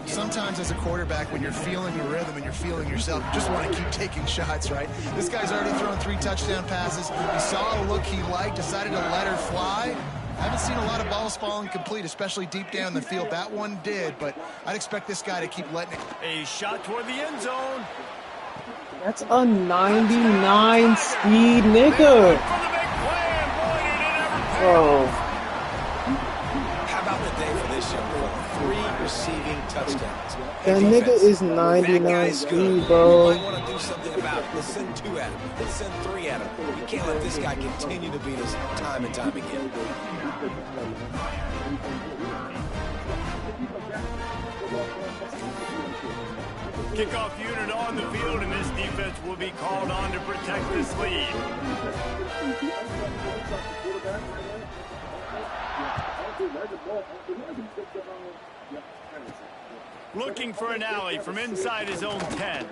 Sometimes as a quarterback, when you're feeling the rhythm and you're feeling yourself, you just want to keep taking shots, right? This guy's already thrown 3 touchdown passes. He saw a look he liked, decided to let her fly. I haven't seen a lot of balls falling complete, especially deep down the field. That one did, but I'd expect this guy to keep letting it. A shot toward the end zone. That's a 99 speed nigga. Oh. How about the day for this young fella? 3 receiving touchdowns. That nigga is 99 speed, bro. You might want to do something about it. Let's send 2 at him. Let's send 3 at him. You can't let this guy continue to beat us time and time again. Kickoff unit on the field, and this defense will be called on to protect this lead. Looking for an alley from inside his own 10.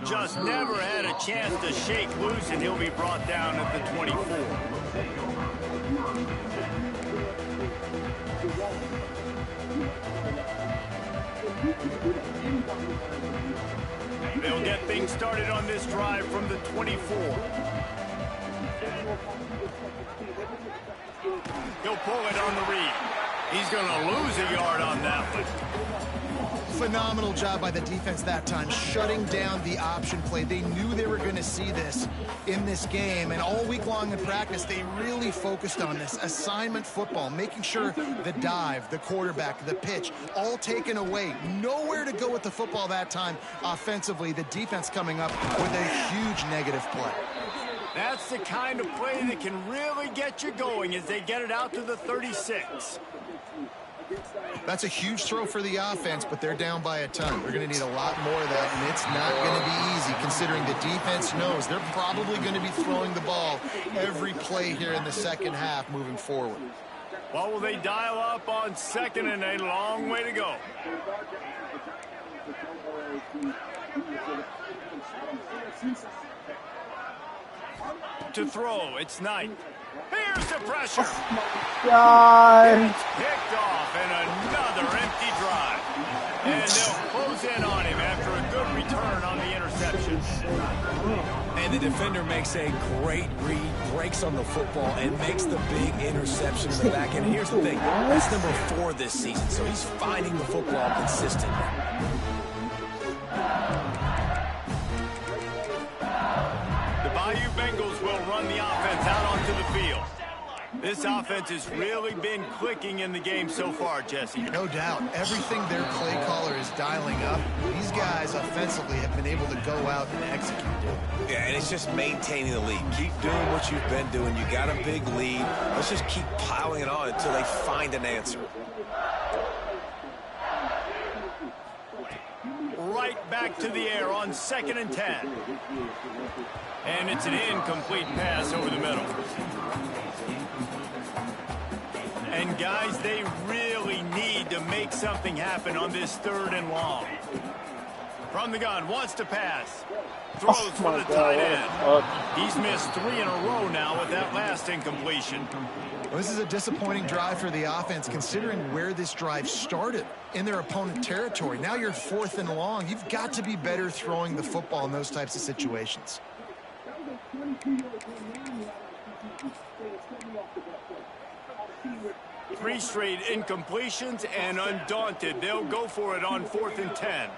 Just never had a chance to shake loose, and he'll be brought down at the 24. They'll get things started on this drive from the 24. He'll pull it on the read. He's going to lose a yard on that one. Phenomenal job by the defense that time, shutting down the option play. They knew they were going to see this in this game, and all week long in practice, they really focused on this assignment football, making sure the dive, the quarterback, the pitch, all taken away. Nowhere to go with the football that time offensively. The defense coming up with a huge negative play. That's the kind of play that can really get you going as they get it out to the 36. That's a huge throw for the offense, but they're down by a ton. They're going to need a lot more of that, and it's not going to be easy considering the defense knows they're probably going to be throwing the ball every play here in the second half moving forward. Well, will they dial up on second, and a long way to go. To throw, it's Knight. Here's the pressure. God. It's picked off, and another empty drive. And they'll close in on him after a good return on the interception. And the defender makes a great read, breaks on the football, and makes the big interception in the back end. Here's the thing, that's number 4 this season, so he's finding the football consistently. The Bayou Bengals will run the offense out onto the field. This offense has really been clicking in the game so far, Jesse. No doubt. Everything their play caller is dialing up, these guys offensively have been able to go out and execute. Yeah, and it's just maintaining the lead. Keep doing what you've been doing. You got a big lead. Let's just keep piling it on until they find an answer. Right back to the air on 2nd and 10. And it's an incomplete pass over the middle. And guys, they really need to make something happen on this 3rd and long. From the gun, wants to pass. Throws for the tight end. He's missed 3 in a row now with that last incompletion. Well, this is a disappointing drive for the offense, considering where this drive started, in their opponent territory. Now you're 4th and long. You've got to be better throwing the football in those types of situations. 3 straight incompletions, and undaunted, they'll go for it on 4th and 10.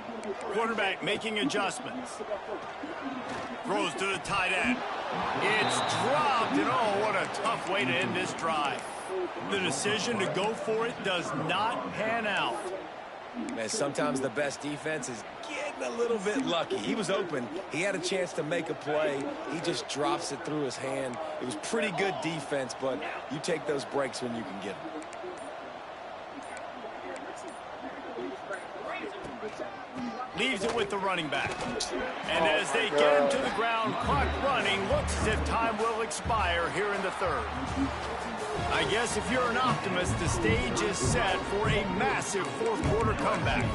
Quarterback making adjustments. Throws to the tight end. It's dropped, and oh, what a tough way to end this drive. The decision to go for it does not pan out. Man, sometimes the best defense is getting a little bit lucky. He was open. He had a chance to make a play. He just drops it through his hand. It was pretty good defense, but you take those breaks when you can get them. Leaves it with the running back. And as they get him to the ground, clock running, looks as if time will expire here in the 3rd. I guess if you're an optimist, the stage is set for a massive 4th quarter comeback.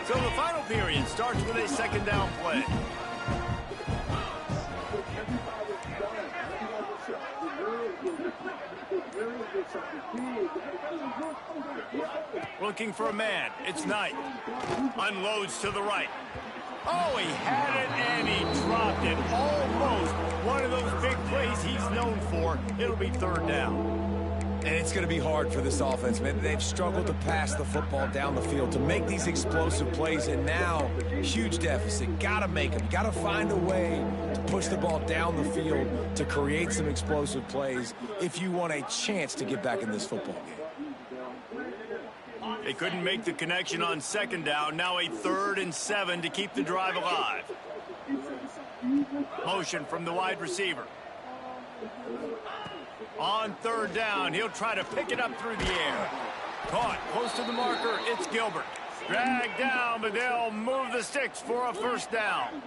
So the final period starts with a 2nd down play. Looking for a man. It's Knight. Unloads to the right. Oh, he had it and he dropped it. Almost one of those big plays he's known for. It'll be 3rd down. And it's going to be hard for this offense, man. They've struggled to pass the football down the field to make these explosive plays, and now, huge deficit. Got to make them. Got to find a way to push the ball down the field to create some explosive plays if you want a chance to get back in this football game. They couldn't make the connection on 2nd down. Now a 3rd and 7 to keep the drive alive. Motion from the wide receiver. On 3rd down, he'll try to pick it up through the air. Caught close to the marker, it's Gilbert. Dragged down, but they'll move the sticks for a 1st down.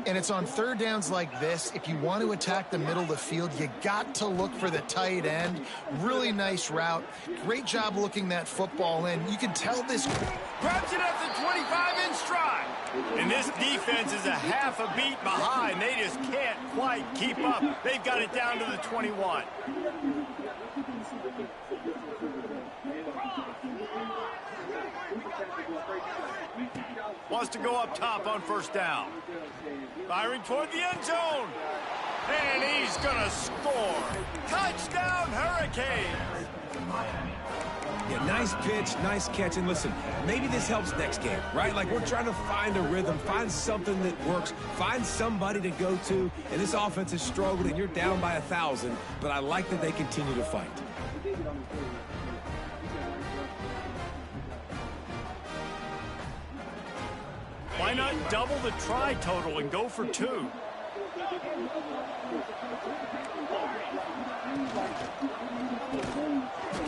And it's on 3rd downs like this, if you want to attack the middle of the field, you got to look for the tight end. Really nice route. Great job looking that football in. You can tell this... Grabs it at the 25 in stride. And this defense is a half a beat behind. They just can't quite keep up. They've got it down to the 21. Wants to go up top on 1st down. Firing toward the end zone. And he's going to score. Touchdown, Hurricanes. Yeah, nice pitch, nice catch. And listen, maybe this helps next game, right? Like, we're trying to find a rhythm, find something that works, find somebody to go to. And this offense has struggled, and you're down by 1,000. But I like that they continue to fight. Why not double the try total and go for 2?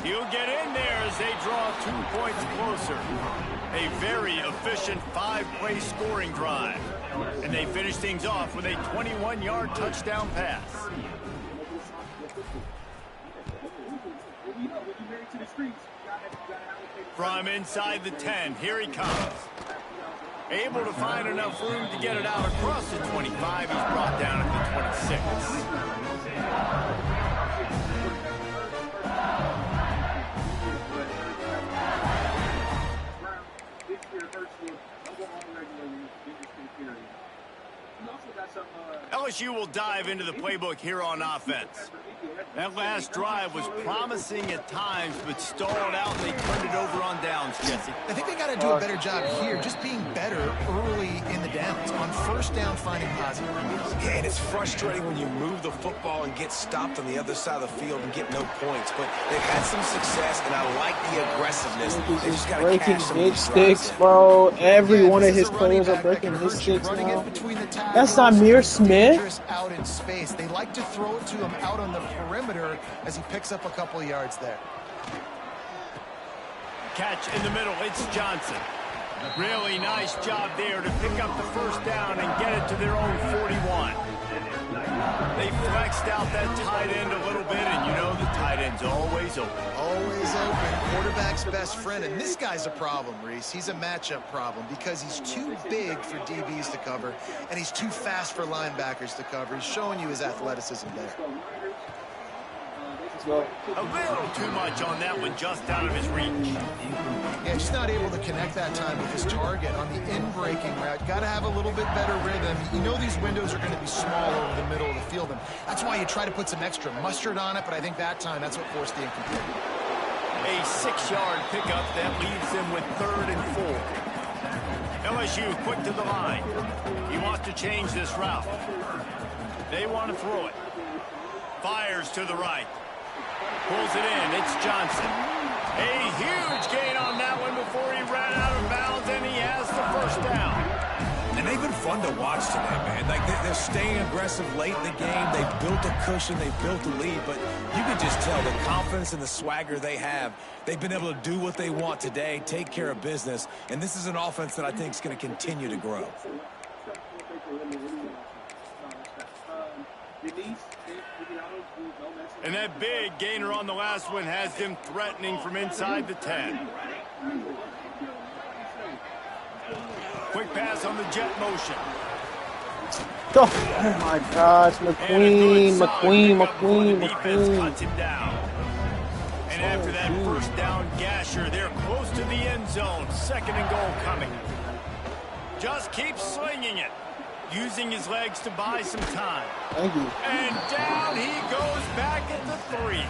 He'll get in there as they draw 2 points closer. A very efficient 5-play scoring drive. And they finish things off with a 21-yard touchdown pass. From inside the 10, here he comes. Able to find enough room to get it out across the 25. He's brought down at the 26. LSU will dive into the playbook here on offense. That last drive was promising at times, but stalled out, and they turned it over on downs, Jesse. I think they got to do a better job here, just being better early in the downs. On first down, finding positive points. Yeah, and it's frustrating when you move the football and get stopped on the other side of the field and get no points. But they've had some success, and I like the aggressiveness. They just got to breaking cash some his sticks, bro. Every one of his players are breaking his sticks now. That's not Amir Smith. Out in space. They like to throw it to him out on the perimeter as he picks up a couple of yards there. Catch in the middle. It's Johnson. Really nice job there to pick up the first down and get it to their own 41. They flexed out that tight end a little bit, and you know the tight end's always open. Always open. Quarterback's best friend. And this guy's a problem, Reese. He's a matchup problem because he's too big for DBs to cover, and he's too fast for linebackers to cover. He's showing you his athleticism there. A little too much on that one, just out of his reach. Yeah, just not able to connect that time with his target on the in-breaking route. Got to have a little bit better rhythm. You know these windows are going to be small over the middle of the field, and that's why you try to put some extra mustard on it, but I think that time that's what forced the incomplete. A 6-yard pickup that leaves them with 3rd and 4. LSU quick to the line. He wants to change this route. They want to throw it. Fires to the right. Pulls it in. It's Johnson. A huge gain on that one before he ran out of bounds, and he has the first down. And they've been fun to watch today, man. Like, they're staying aggressive late in the game. They've built a cushion. They've built a lead. But you can just tell the confidence and the swagger they have. They've been able to do what they want today, take care of business. And this is an offense that I think is going to continue to grow. And that big gainer on the last one has them threatening from inside the 10. Quick pass on the jet motion. Oh my gosh, McQueen. Cuts him down. And after that first down gasher, they're close to the end zone. 2nd and goal coming. Just keep slinging it. Using his legs to buy some time. Thank you. And down he goes back at the 3.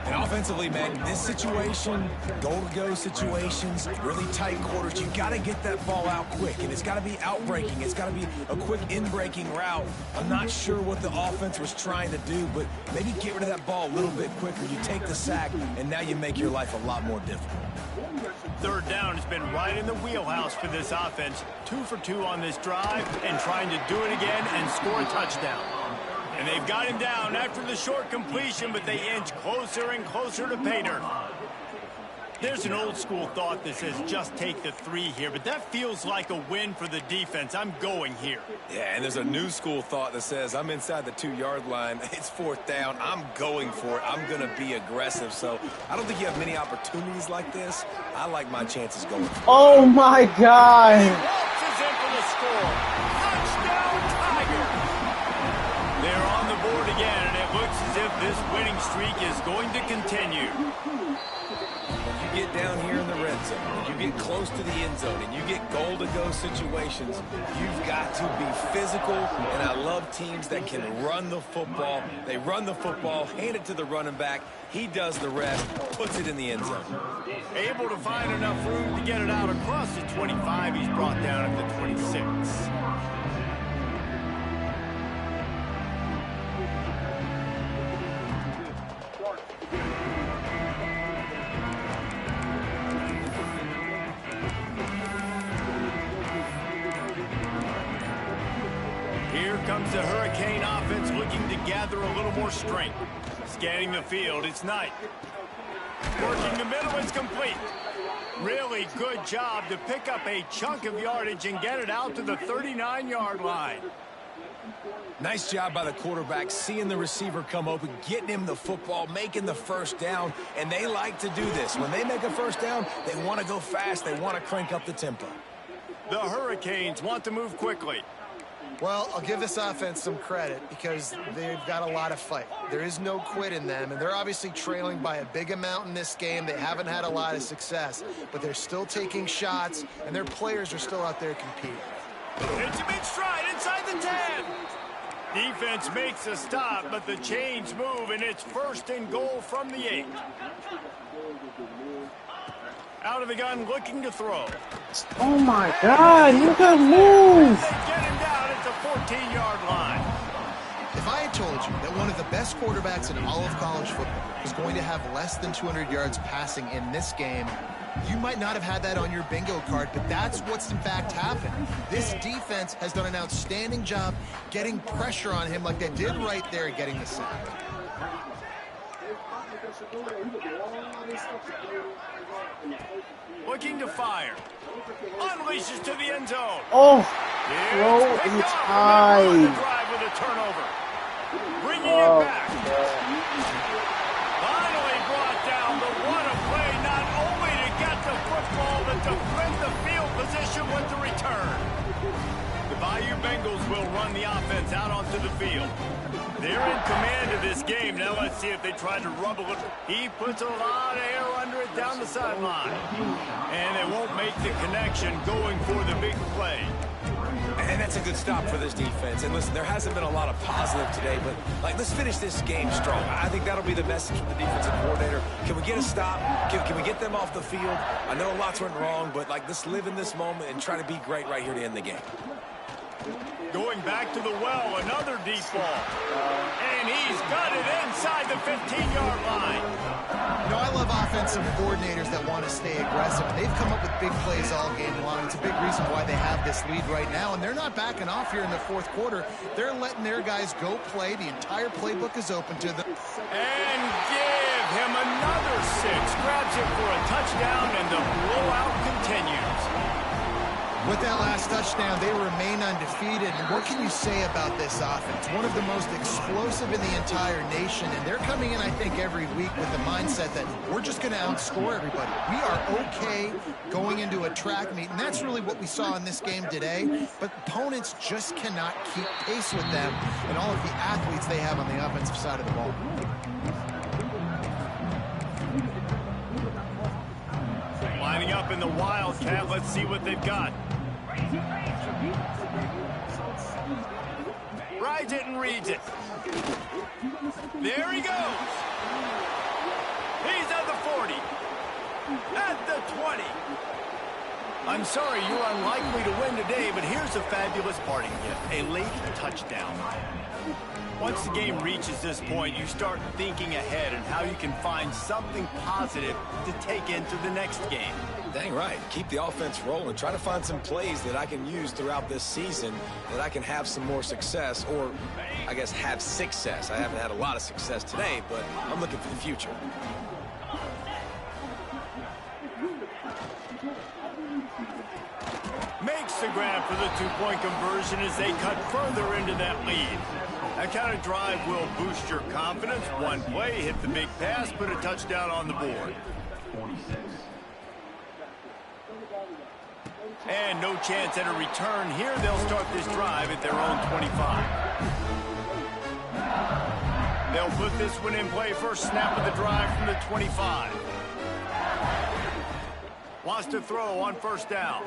And offensively, man, this situation, goal-to-go situations, really tight quarters, you got to get that ball out quick, and it's got to be out-breaking. It's got to be a quick in-breaking route. I'm not sure what the offense was trying to do, but maybe get rid of that ball a little bit quicker. You take the sack, and now you make your life a lot more difficult. 3rd down has been right in the wheelhouse for this offense. 2 for 2 on this drive and trying to do it again and score a touchdown. And they've got him down after the short completion, but they inch closer and closer to pay dirt. There's an old school thought that says just take the 3 here, but that feels like a win for the defense. I'm going here. Yeah, and there's a new school thought that says I'm inside the 2-yard line. It's 4th down. I'm going for it. I'm going to be aggressive. So I don't think you have many opportunities like this. I like my chances going for it. Oh my God. He waltzes in for the score. Touchdown, Tiger. They're on the board again, and it looks as if this winning streak is going to continue. You get down here in the red zone, and you get close to the end zone, and you get goal-to-go situations, you've got to be physical, and I love teams that can run the football. They run the football, hand it to the running back, he does the rest, puts it in the end zone. Able to find enough room to get it out across the 25. He's brought down at the 26. Comes the Hurricane offense looking to gather a little more strength. Scanning the field, it's Knight. Working the middle, it's complete. Really good job to pick up a chunk of yardage and get it out to the 39-yard line. Nice job by the quarterback, seeing the receiver come open, getting him the football, making the first down, and they like to do this. When they make a first down, they want to go fast, they want to crank up the tempo. The Hurricanes want to move quickly. Well, I'll give this offense some credit because they've got a lot of fight. There is no quit in them, and they're obviously trailing by a big amount in this game. They haven't had a lot of success, but they're still taking shots, and their players are still out there competing. It's a big stride inside the 10. Defense makes a stop, but the chains move, and it's 1st and goal from the 8. Out of the gun, looking to throw. Oh my God, you can move. They get him down at the 14-yard line. If I had told you that one of the best quarterbacks in all of college football was going to have less than 200 yards passing in this game, you might not have had that on your bingo card, but that's what's in fact happened. This defense has done an outstanding job getting pressure on him like they did right there, getting the sack. Looking to fire. Unleashes to the end zone. Oh, throw is high. Drive with a turnover. Bringing it back. Finally brought down, but what a play, not only to get the football, but to win the field position with the return. The Bayou Bengals will run the offense out onto the field. They're in command of this game. Now let's see if they try to rubble it. He puts a lot of air under it down the sideline. And they won't make the connection going for the big play. And that's a good stop for this defense. And listen, there hasn't been a lot of positive today, but let's finish this game strong. I think that'll be the message from the defensive coordinator. Can we get a stop? Can we get them off the field? I know lots went wrong, but let's live in this moment and try to be great right here to end the game. Going back to the well, another deep ball. And he's got it inside the 15-yard line. You know, I love offensive coordinators that want to stay aggressive. They've come up with big plays all game long. It's a big reason why they have this lead right now, and they're not backing off here in the 4th quarter. They're letting their guys go play. The entire playbook is open to them. And give him another 6. Grabs it for a touchdown, and the blowout continues. With that last touchdown, they remain undefeated. And what can you say about this offense? One of the most explosive in the entire nation. And they're coming in, I think, every week with the mindset that we're just going to outscore everybody. We are okay going into a track meet. And that's really what we saw in this game today. But opponents just cannot keep pace with them and all of the athletes they have on the offensive side of the ball. Lining up in the Wildcat. Let's see what they've got. Rides it and reads it. There he goes. He's at the 40. At the 20. I'm sorry, you're unlikely to win today, but here's a fabulous parting gift. A late touchdown. Once the game reaches this point, you start thinking ahead and how you can find something positive to take into the next game. Dang right. Keep the offense rolling. Try to find some plays that I can use throughout this season that I can have some more success, or I guess have success. I haven't had a lot of success today, but I'm looking for the future. Makes the grab for the 2-point conversion as they cut further into that lead. That kind of drive will boost your confidence. One play, hit the big pass, put a touchdown on the board. And no chance at a return here. They'll start this drive at their own 25. They'll put this one in play. First snap of the drive from the 25. Wants to throw on first down.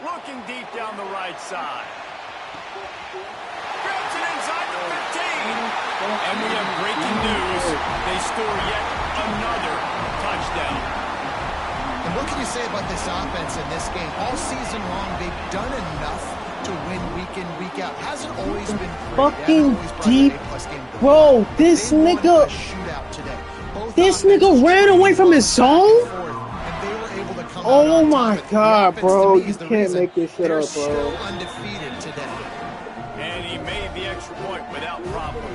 Looking deep down the right side. Grabs it inside the 15. And we have breaking news. They score yet another touchdown. And what can you say about this offense in this game? All season long, they've done enough to win week in, week out. Hasn't always been fucking deep. Bro, this nigga ran away from his zone? Oh my God, bro. You can't make this shit up, bro. Still undefeated today. And he made the extra point without problem.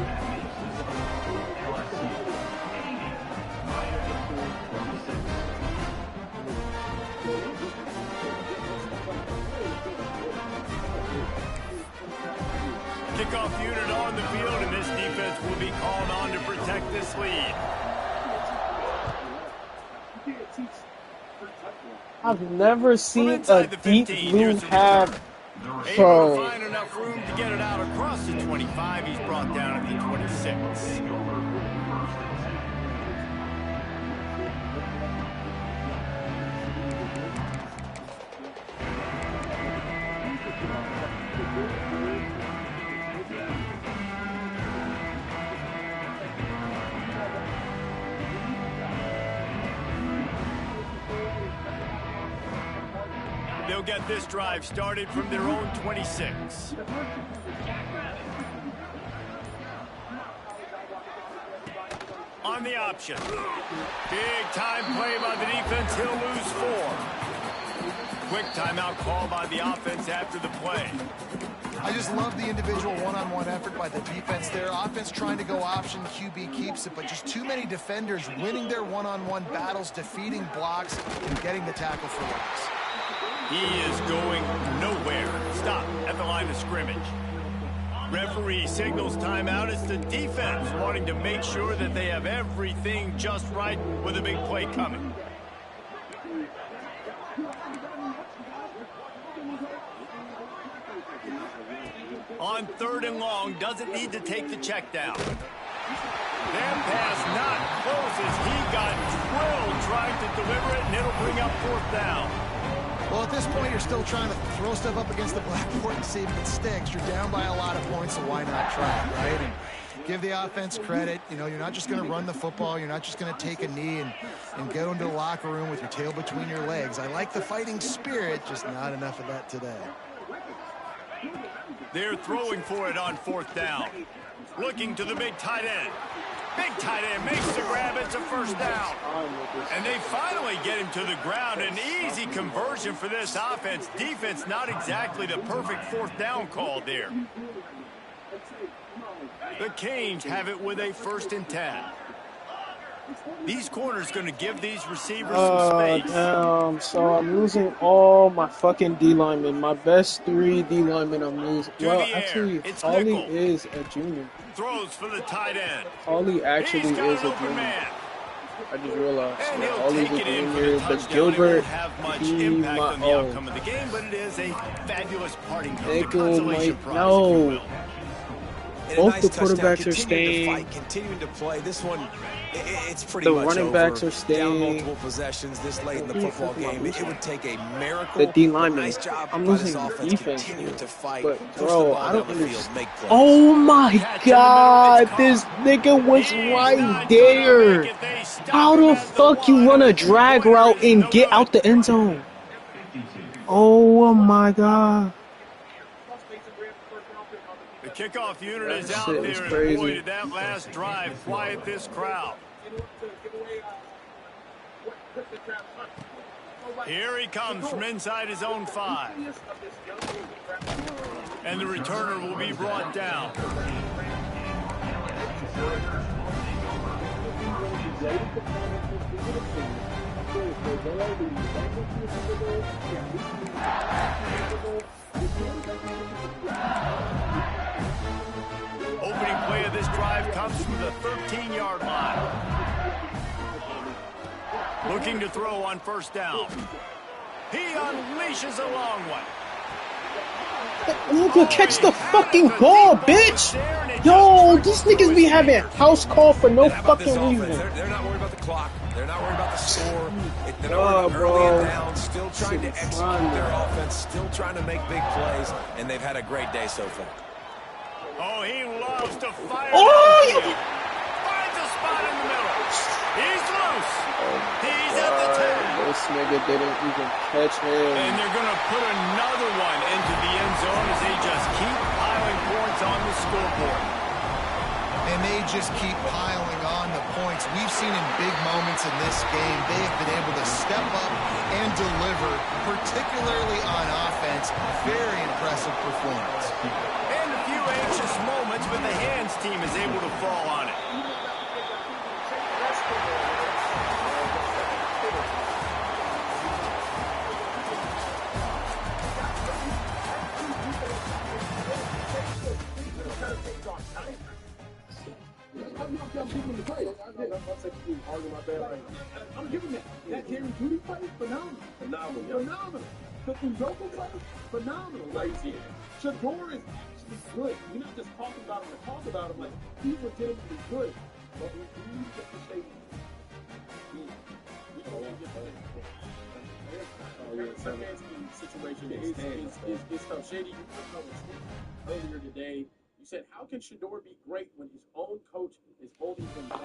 Kickoff unit on the field, and this defense will be called on to protect this lead. I've never seen a inside the deep 15, blue here's the have. Able to Bro, find enough room to get it out across the 25. He's brought down at the 26. They'll get this drive started from their own 26. On the option. Big time play by the defense. He'll lose 4. Quick timeout call by the offense after the play. I just love the individual one-on-one effort by the defense there. Offense trying to go option, QB keeps it, but just too many defenders winning their one-on-one battles, defeating blocks, and getting the tackle for loss. He is going nowhere. Stop at the line of scrimmage. Referee signals timeout. It's the defense wanting to make sure that they have everything just right with a big play coming. On 3rd and long, doesn't need to take the check down. That pass not close as he got drilled trying to deliver it, and it'll bring up 4th down. Well, at this point, you're still trying to throw stuff up against the blackboard and see if it sticks. You're down by a lot of points, so why not try it, right? And give the offense credit. You know, you're not just going to run the football. You're not just going to take a knee and go into the locker room with your tail between your legs. I like the fighting spirit, just not enough of that today. They're throwing for it on 4th down. Looking to the big tight end. Big tight end makes the grab. It's a 1st down. And they finally get him to the ground. An easy conversion for this offense. Defense not exactly the perfect 4th down call there. The Canes have it with a 1st and 10. These corners going to give these receivers some space. So I'm losing all my fucking D linemen. My best 3 D linemen I'm losing. Well, actually, Holly is a junior. Throws for the tight end. Holly actually is a junior. Man. I just realized. And he'll Holly's take a it in for the junior, but touchdown. Gilbert, It won't have much impact on the outcome of the game, but it is a fabulous parting gift. A consolation prize, if you will. Both the quarterbacks are staying. Continuing to play. This one, it's pretty The much running over. backs are staying. Down multiple possessions this late in the football game. It would take a miracle. The D linemen. Nice job I'm by losing this the offense defense. continuing to fight. But push the bro, ball I don't down the field, understand. make plays. Oh my God, this nigga was right there. How the fuck you run a drag route and get out the end zone? Oh my God. The kickoff unit is out Shit there, is and crazy. boy, did that last drive quiet this crowd. Here he comes from inside his own 5. And the returner will be brought down. Opening play of this drive comes from the 13-yard line. Looking to throw on 1st down. He unleashes a long one. Nigga, catch the fucking ball, bitch! Yo, these niggas be having house call for no fucking reason. They're not worried about the clock. They're not worried about the score. They're not worried about early and down. Still trying to execute their offense. Still trying to make big plays. And they've had a great day so far. Oh, he loves to fire. Oh! Finds a spot in the middle. He's loose. He's at the 10. This nigga didn't even catch him. And they're going to put another one into the end zone as they just keep piling points on the scoreboard. And they just keep piling on the points. We've seen in big moments in this game, they have been able to step up and deliver, particularly on offense. Very impressive performance. And a few anxious moments, but the hands team is able to fall on it. I'm giving that. That Jerry Judy play, phenomenal. Phenomenal. The Uzoka play, phenomenal. Crazy. Shador is actually good. You're not just talking about him to talk about him. Like, he's legitimately good. But we need to stay. Situation is tough. Shady, you earlier today, you said, how can Shador be great when his own coach is holding him back?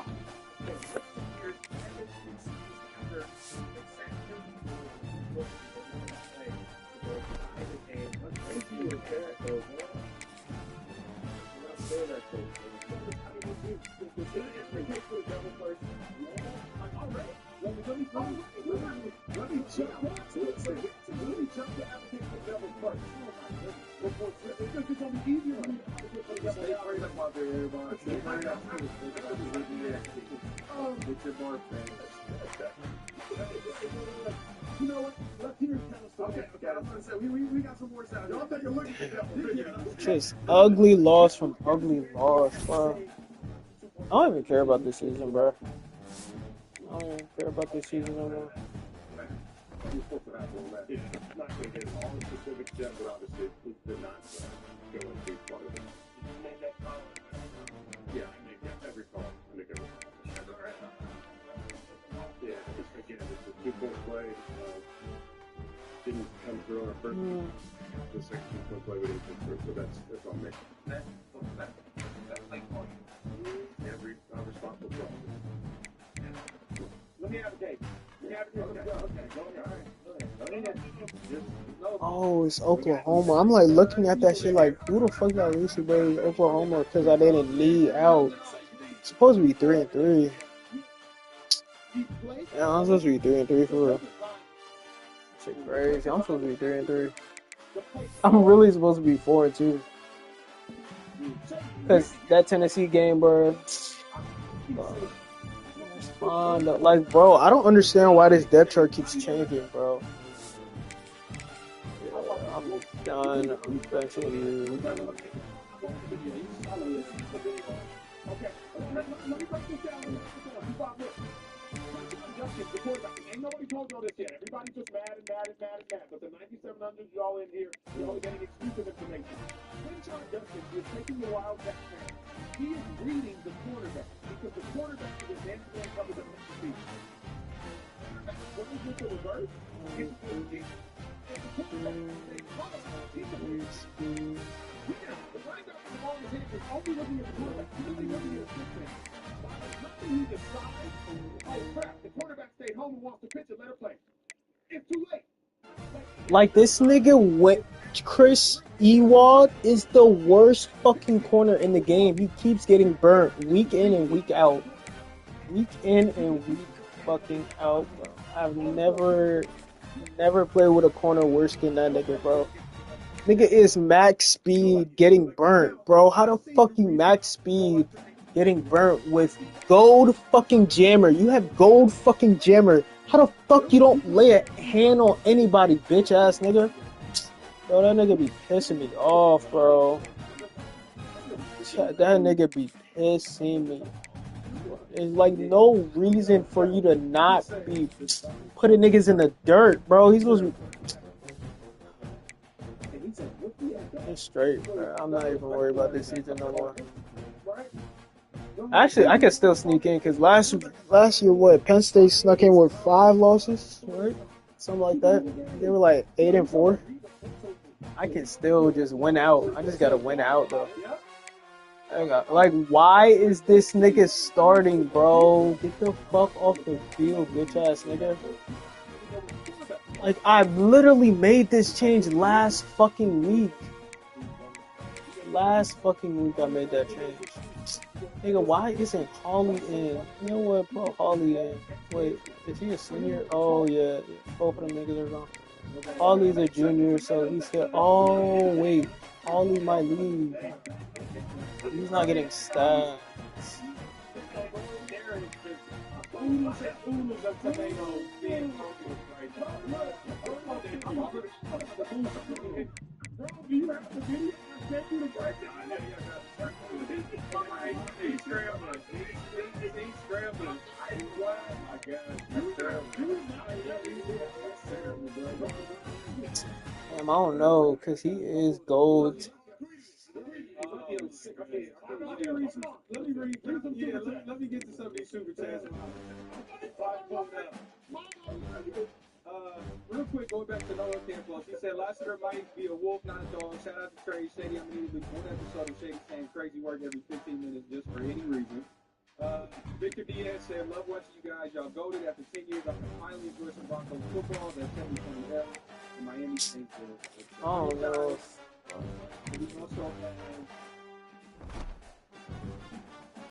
You know what? Let's hear it kind of. Okay. I was going to say, we got some more sound. Y'all take a look at the Just ugly loss from ugly loss, bro. I don't even care about this season, bro. I don't even care about this season no more. Not going to get all the specifics yet, but obviously they're not going to be part of it. Yeah, every call. Yeah, again, it's a 2-point play. Didn't come through on our first. The second 2-point play we didn't come through, so that's on me. That's like every responsible play. Let me advocate. Oh, it's Oklahoma. I'm like looking at that shit like, who the fuck got Lucy Bay Oklahoma? Because I didn't lead out. It's supposed to be 3-3. Yeah, I'm supposed to be 3-3 for real. Shit crazy. I'm supposed to be 3-3. I'm really supposed to be 4-2. Because that Tennessee game, bro. Fun. Like, bro, I don't understand why this depth chart keeps changing, bro. Yeah, I'm done. I'm benching you. Ain't nobody told y'all this yet. Everybody's just mad. But the 9700s, y'all in here, you're only getting exclusive information. John Justin is taking the Wildcat man. He is reading the quarterback because the quarterback is advancing and covers the feet. What is this, the reverse? Like, this nigga went. Chris Ewald is the worst fucking corner in the game. He keeps getting burnt week in and week out. Week in and week fucking out, bro. I've never played with a corner worse than that nigga, bro. Nigga is max speed getting burnt, bro. How the fuck you max speed getting burnt with gold fucking jammer? You have gold fucking jammer. How the fuck you don't lay a hand on anybody, bitch ass nigga? Bro, that nigga be pissing me off, bro. That nigga be pissing me. There's like no reason for you to not be putting niggas in the dirt, bro. He's supposed to be. It's straight, bro. I'm not even worried about this season no more. Actually, I can still sneak in because last year, what? Penn State snuck in with 5 losses, right? Something like that. They were like 8-4. I can still just win out. I just gotta win out though. Like, why is this nigga starting, bro? Get the fuck off the field, bitch ass nigga. Like, I literally made this change last fucking week. Last fucking week I made that change. Nigga, why isn't Holly in? You know what? Put Holly in. Wait, is he a senior? Oh, yeah. Both of them niggas are gone. Holly's a junior, so he's here. Oh, wait. Holly might leave. He's not getting stats. don't know, because he is gold. Let me get to some of these super chats. Real quick, going back to Noah Campos, he said Lassiter might be a wolf, not a dog. Shout out to Trey Shady. I'm going to do one episode of Shady saying crazy work every 15 minutes just for any reason. Victor Diaz said, love watching you guys. Y'all goated after 10 years. I can finally enjoy some Broncos football. That's 70-20 in Miami. Oh, no. We also have